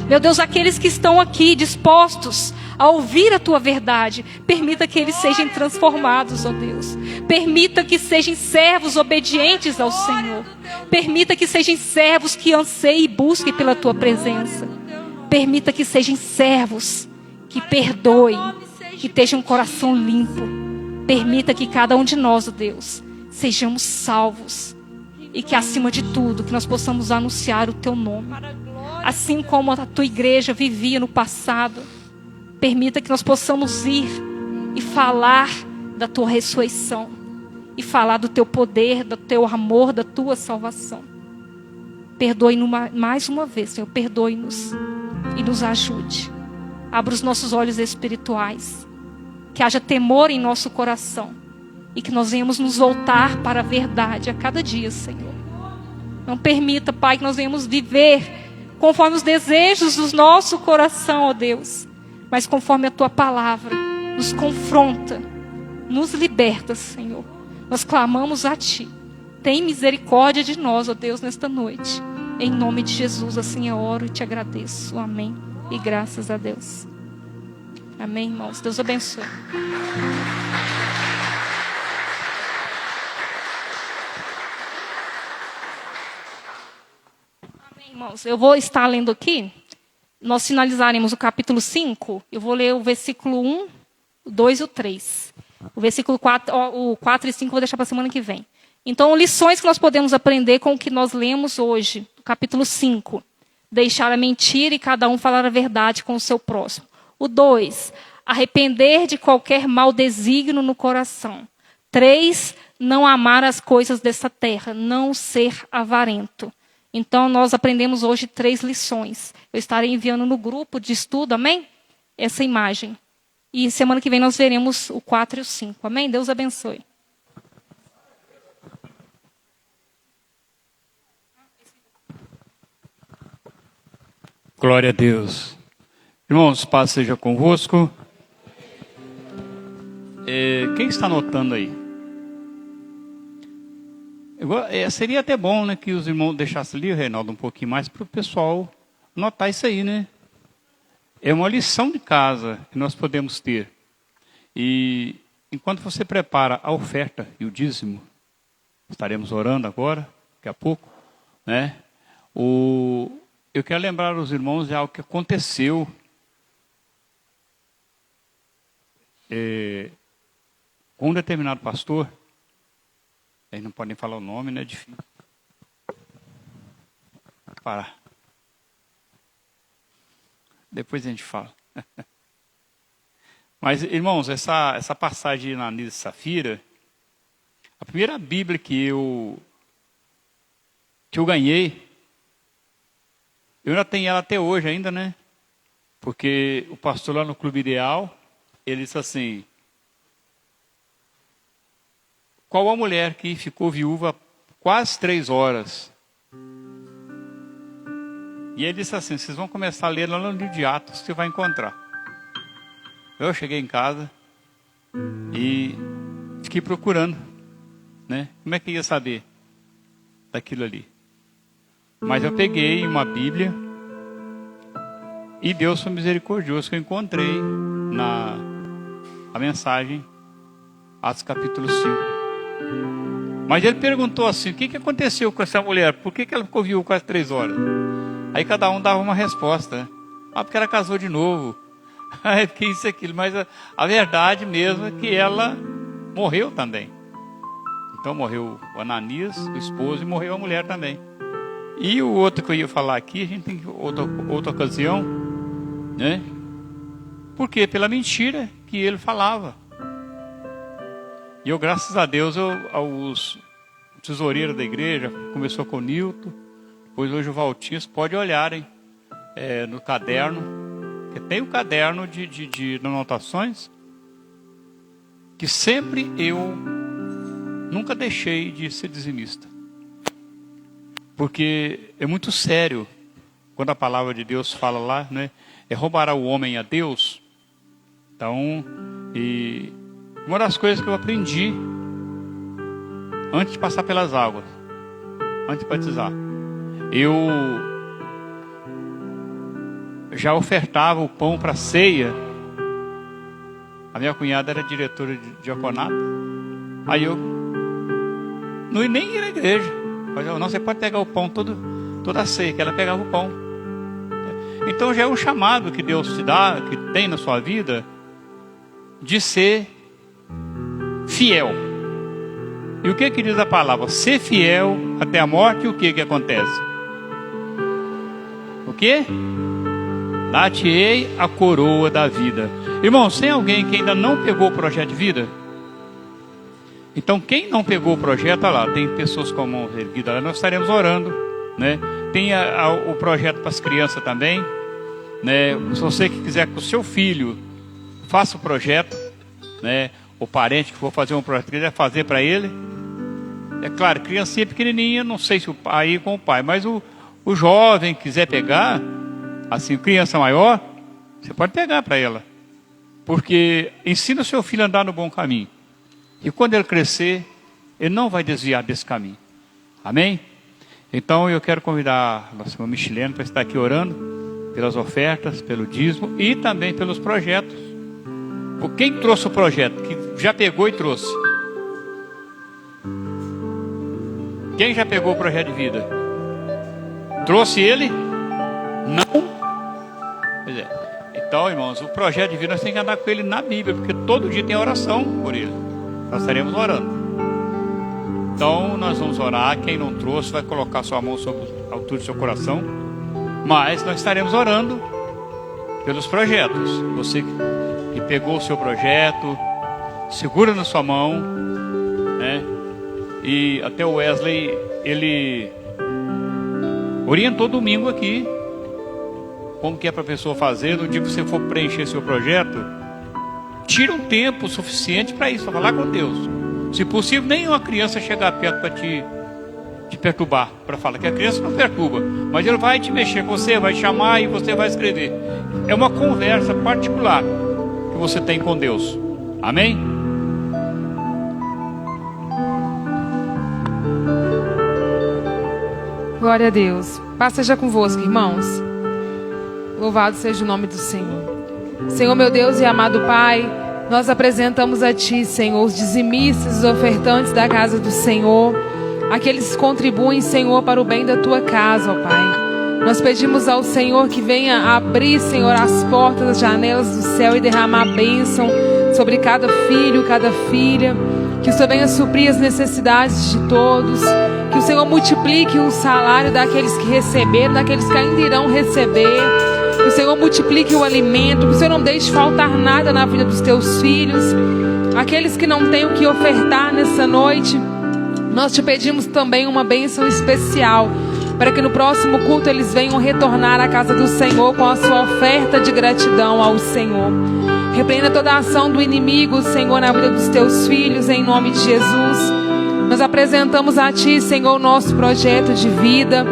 Speaker 4: Meu Deus, aqueles que estão aqui dispostos a ouvir a tua verdade, permita que eles sejam transformados, ó Deus. Permita que sejam servos obedientes ao Senhor. Permita que sejam servos que anseiem e busquem pela tua presença. Permita que sejam servos que perdoem, que tenham um coração limpo. Permita que cada um de nós, ó Deus, sejamos salvos. E que acima de tudo, que nós possamos anunciar o teu nome. Assim como a tua igreja vivia no passado, permita que nós possamos ir e falar da tua ressurreição. E falar do teu poder, do teu amor, da tua salvação. Perdoe-nos mais uma vez, Senhor. Perdoe-nos e nos ajude. Abra os nossos olhos espirituais. Que haja temor em nosso coração. E que nós venhamos nos voltar para a verdade a cada dia, Senhor. Não permita, Pai, que nós venhamos viver conforme os desejos do nosso coração, ó Deus. Mas conforme a tua palavra nos confronta, nos liberta, Senhor. Nós clamamos a ti. Tem misericórdia de nós, ó Deus, nesta noite. Em nome de Jesus, assim eu oro e te agradeço. Amém. E graças a Deus. Amém, irmãos? Deus abençoe. Amém, irmãos? Eu vou estar lendo aqui. Nós finalizaremos o capítulo 5. Eu vou ler o versículo 1, o 2 e o 3. O versículo 4, o 4 e 5 eu vou deixar para a semana que vem. Então, lições que nós podemos aprender com o que nós lemos hoje. Capítulo 5. Deixar a mentira e cada um falar a verdade com o seu próximo. O 2. Arrepender de qualquer mau desígnio no coração. 3. Não amar as coisas dessa terra. Não ser avarento. Então, nós aprendemos hoje 3 lições. Eu estarei enviando no grupo de estudo, amém? Essa imagem. E semana que vem nós veremos o 4 e o 5, amém? Deus abençoe.
Speaker 5: Glória a Deus. Irmãos, paz seja convosco. Quem está anotando aí? Seria até bom, né, que os irmãos deixassem ali, Reinaldo, um pouquinho mais para o pessoal notar isso aí, né? É uma lição de casa que nós podemos ter. E enquanto você prepara a oferta e o dízimo, estaremos orando agora, daqui a pouco, né? Eu quero lembrar os irmãos de algo que aconteceu com um determinado pastor. Eles não podem falar o nome, né? É difícil. Parar. Depois a gente fala. Mas, irmãos, essa passagem de Ananias e Safira, a primeira Bíblia que eu ganhei, eu ainda tenho ela até hoje ainda, né? Porque o pastor lá no Clube Ideal, ele disse assim: qual a mulher que ficou viúva quase 3 horas? E ele disse assim: vocês vão começar a ler lá no livro de Atos, você vai encontrar. Eu cheguei em casa e fiquei procurando, né? Como é que ia saber daquilo ali? Mas eu peguei uma Bíblia e Deus foi misericordioso que eu encontrei a mensagem, Atos capítulo 5. Mas ele perguntou assim: o que aconteceu com essa mulher? Por que ela ficou viúva quase 3 horas? Aí cada um dava uma resposta, né? Porque ela casou de novo. Aí porque isso e aquilo. Mas a verdade mesmo é que ela morreu também. Então morreu o Ananias, o esposo, e morreu a mulher também. E o outro que eu ia falar aqui, a gente tem outra ocasião, né? Porque pela mentira que ele falava. E eu, graças a Deus, aos tesoureiros da igreja, começou com o Nilton, depois hoje o Valtinho, pode olharem no caderno, que tem o caderno de anotações, que sempre eu nunca deixei de ser dizimista. Porque é muito sério quando a palavra de Deus fala lá, né? Roubará o homem a Deus. Então, uma das coisas que eu aprendi antes de passar pelas águas, antes de batizar, eu já ofertava o pão para a ceia. A minha cunhada era diretora de diaconato. Aí eu não nem ia na igreja. Mas não, você pode pegar o pão toda a ceia, que ela pegava o pão. Então já é um chamado que Deus te dá, que tem na sua vida, de ser fiel. E o que diz a palavra? Ser fiel até a morte. E o que acontece? O que? Dar-te-ei a coroa da vida. Irmãos, tem alguém que ainda não pegou o projeto de vida? Então, quem não pegou o projeto, olha lá, tem pessoas com a mão erguida lá, nós estaremos orando, né? Tem o projeto para as crianças também, né? Se você que quiser que o seu filho faça o projeto, né? O parente que for fazer um projeto, quiser fazer para ele, é claro, criancinha pequenininha, não sei se o pai com o pai, mas o jovem quiser pegar, assim, criança maior, você pode pegar para ela, porque ensina o seu filho a andar no bom caminho. E quando ele crescer, ele não vai desviar desse caminho. Amém? Então eu quero convidar a nossa irmã Michilene para estar aqui orando pelas ofertas, pelo dízimo e também pelos projetos Quem trouxe o projeto? Que já pegou e trouxe? Quem já pegou o projeto de vida? Trouxe ele? Não? Pois é. Então, irmãos, o projeto de vida nós temos que andar com ele na Bíblia, porque todo dia tem oração por ele. Nós estaremos orando. Então, nós vamos orar. Quem não trouxe vai colocar sua mão sobre a altura do seu coração. Mas nós estaremos orando pelos projetos. Você que pegou o seu projeto, segura na sua mão, né? E até o Wesley, ele orientou domingo aqui como que é para a pessoa fazer. No dia que você for preencher seu projeto, tira um tempo suficiente para isso, para falar com Deus. Se possível, nenhuma criança chegar perto para te perturbar, para falar que a criança não perturba, mas ele vai te mexer com você, vai chamar e você vai escrever. É uma conversa particular que você tem com Deus. Amém?
Speaker 6: Glória a Deus. Paz seja convosco, irmãos. Louvado seja o nome do Senhor. Senhor, meu Deus e amado Pai, nós apresentamos a Ti, Senhor, os dizimistas, os ofertantes da casa do Senhor, aqueles que contribuem, Senhor, para o bem da Tua casa, ó Pai. Nós pedimos ao Senhor que venha abrir, Senhor, as portas, as janelas do céu e derramar a bênção sobre cada filho, cada filha. Que o Senhor venha suprir as necessidades de todos. Que o Senhor multiplique o salário daqueles que receberam, daqueles que ainda irão receber. Que o Senhor multiplique o alimento. Que o Senhor não deixe faltar nada na vida dos teus filhos. Aqueles que não têm o que ofertar nessa noite, nós te pedimos também uma bênção especial, para que no próximo culto eles venham retornar à casa do Senhor com a sua oferta de gratidão ao Senhor. Repreenda toda a ação do inimigo, Senhor, na vida dos teus filhos, em nome de Jesus. Nós apresentamos a Ti, Senhor, o nosso projeto de vida,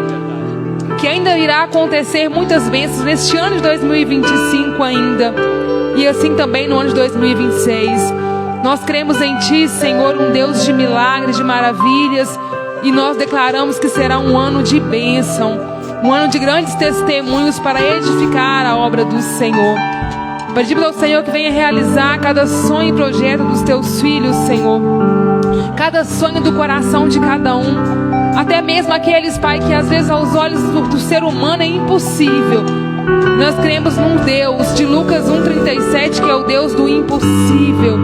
Speaker 6: que ainda irá acontecer muitas bênçãos neste ano de 2025 ainda, e assim também no ano de 2026. Nós cremos em Ti, Senhor, um Deus de milagres, de maravilhas, e nós declaramos que será um ano de bênção, um ano de grandes testemunhos para edificar a obra do Senhor. Pedimos ao Senhor que venha realizar cada sonho e projeto dos Teus filhos, Senhor. Cada sonho do coração de cada um. Até mesmo aqueles, Pai, que às vezes aos olhos do ser humano é impossível. Nós cremos num Deus de Lucas 1,37, que é o Deus do impossível.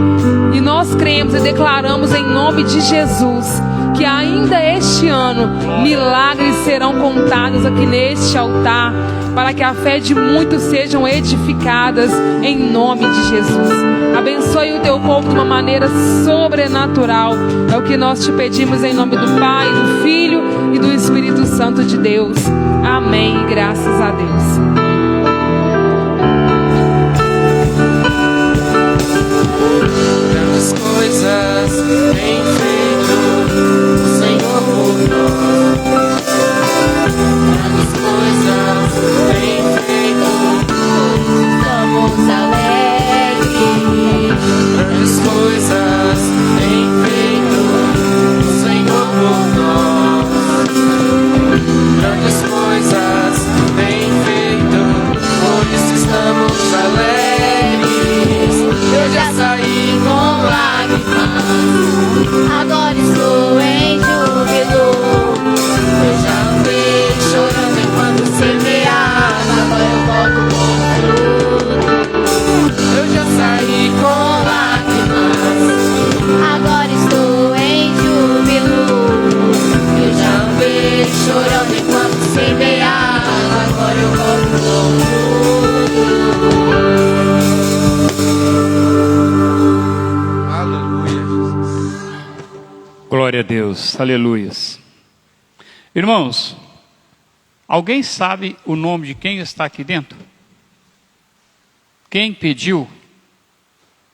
Speaker 6: E nós cremos e declaramos em nome de Jesus que ainda este ano milagres serão contados aqui neste altar, para que a fé de muitos sejam edificadas em nome de Jesus. Abençoe o teu povo de uma maneira sobrenatural. É o que nós te pedimos em nome do Pai, do Filho e do Espírito Santo de Deus. Amém. Graças a Deus.
Speaker 1: Grandes coisas tem feito o Senhor por nós. Grandes coisas tem feito, estamos alegres. Grandes coisas tem feito o Senhor por nós. Grandes coisas tem feito, por isso estamos alegres. Eu já saí com lágrimas, agora estou em júbilo. Eu já andei chorando enquanto semeava, agora eu volto com fruto. Eu já saí com lágrimas, agora estou em júbilo. Eu já andei chorando enquanto semeava, agora eu volto com fruto.
Speaker 5: Glória a Deus, aleluias. Irmãos, alguém sabe o nome de quem está aqui dentro? Quem pediu?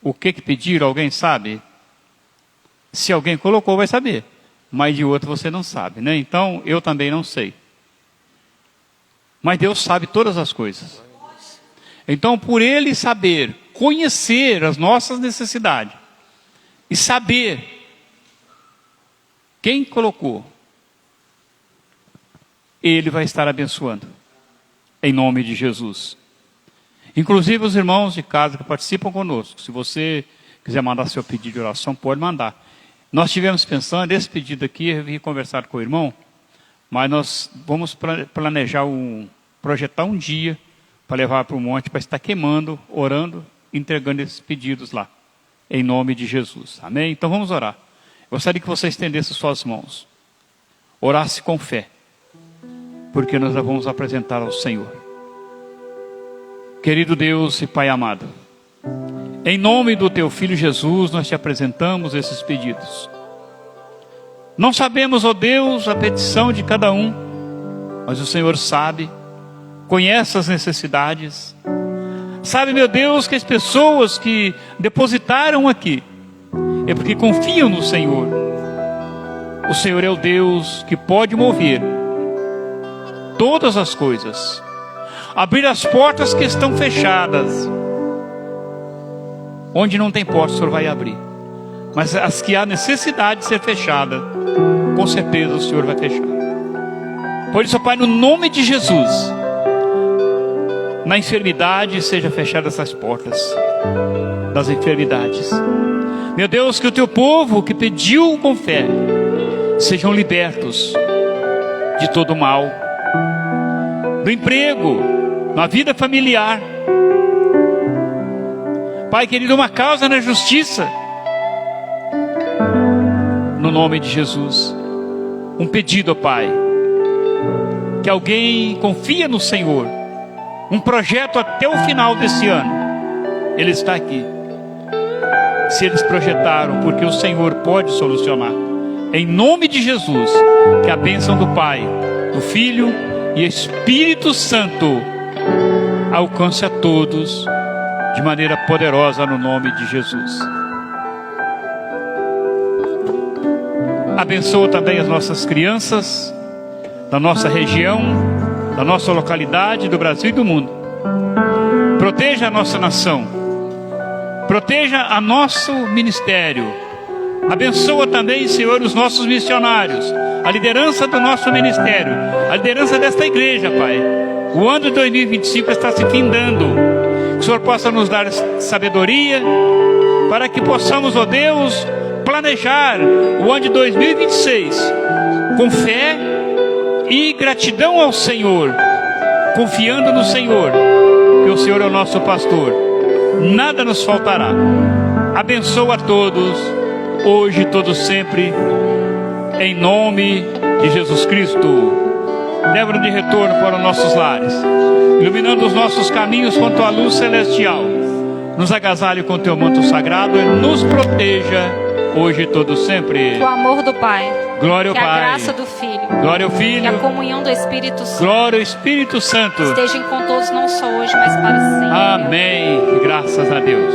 Speaker 5: O que pediram? Alguém sabe? Se alguém colocou, vai saber. Mas de outro você não sabe, né? Então, eu também não sei. Mas Deus sabe todas as coisas. Então, por Ele saber, conhecer as nossas necessidades e saber quem colocou, Ele vai estar abençoando, em nome de Jesus. Inclusive os irmãos de casa que participam conosco. Se você quiser mandar seu pedido de oração, pode mandar. Nós tivemos pensando, esse pedido aqui, eu vim conversar com o irmão, mas nós vamos projetar um dia para levar para o monte, para estar queimando, orando, entregando esses pedidos lá, em nome de Jesus. Amém? Então vamos orar. Gostaria que você estendesse suas mãos, orasse com fé, porque nós a vamos apresentar ao Senhor. Querido Deus e Pai amado, em nome do Teu Filho Jesus, nós te apresentamos esses pedidos. Não sabemos, ó Deus, a petição de cada um, mas o Senhor sabe, conhece as necessidades. Sabe, meu Deus, que as pessoas que depositaram aqui, é porque confiam no Senhor. O Senhor é o Deus que pode mover todas as coisas, abrir as portas que estão fechadas. Onde não tem porta, o Senhor vai abrir. Mas as que há necessidade de ser fechada, com certeza o Senhor vai fechar. Por isso, Pai, no nome de Jesus, na enfermidade, seja fechada essas portas das enfermidades. Meu Deus, que o Teu povo que pediu com fé, sejam libertos de todo mal, do emprego, na vida familiar. Pai querido, uma causa na justiça, no nome de Jesus. Um pedido, ó Pai, que alguém confia no Senhor, um projeto até o final desse ano, ele está aqui. Se eles projetaram, porque o Senhor pode solucionar, em nome de Jesus, que a bênção do Pai, do Filho e Espírito Santo alcance a todos de maneira poderosa, no nome de Jesus. Abençoa também as nossas crianças da nossa região, da nossa localidade, do Brasil e do mundo. Proteja a nossa nação, proteja a nosso ministério. Abençoa também, Senhor, os nossos missionários, a liderança do nosso ministério, a liderança desta igreja, Pai. O ano de 2025 está se findando. Que o Senhor possa nos dar sabedoria, para que possamos, ó Deus, planejar o ano de 2026 com fé e gratidão ao Senhor, confiando no Senhor, que o Senhor é o nosso pastor, nada nos faltará. Abençoa a todos, hoje e todos sempre, em nome de Jesus Cristo. Leva-nos de retorno para os nossos lares, iluminando os nossos caminhos com Tua luz celestial. Nos agasalhe com Teu manto sagrado e nos proteja hoje e todo sempre.
Speaker 4: O amor do Pai,
Speaker 5: glória ao
Speaker 4: que
Speaker 5: Pai,
Speaker 4: a graça do Filho,
Speaker 5: glória ao Filho,
Speaker 4: que a comunhão do Espírito Santo,
Speaker 5: glória ao Espírito Santo,
Speaker 4: estejam com todos, não só hoje, mas para sempre.
Speaker 5: Amém. Graças a Deus.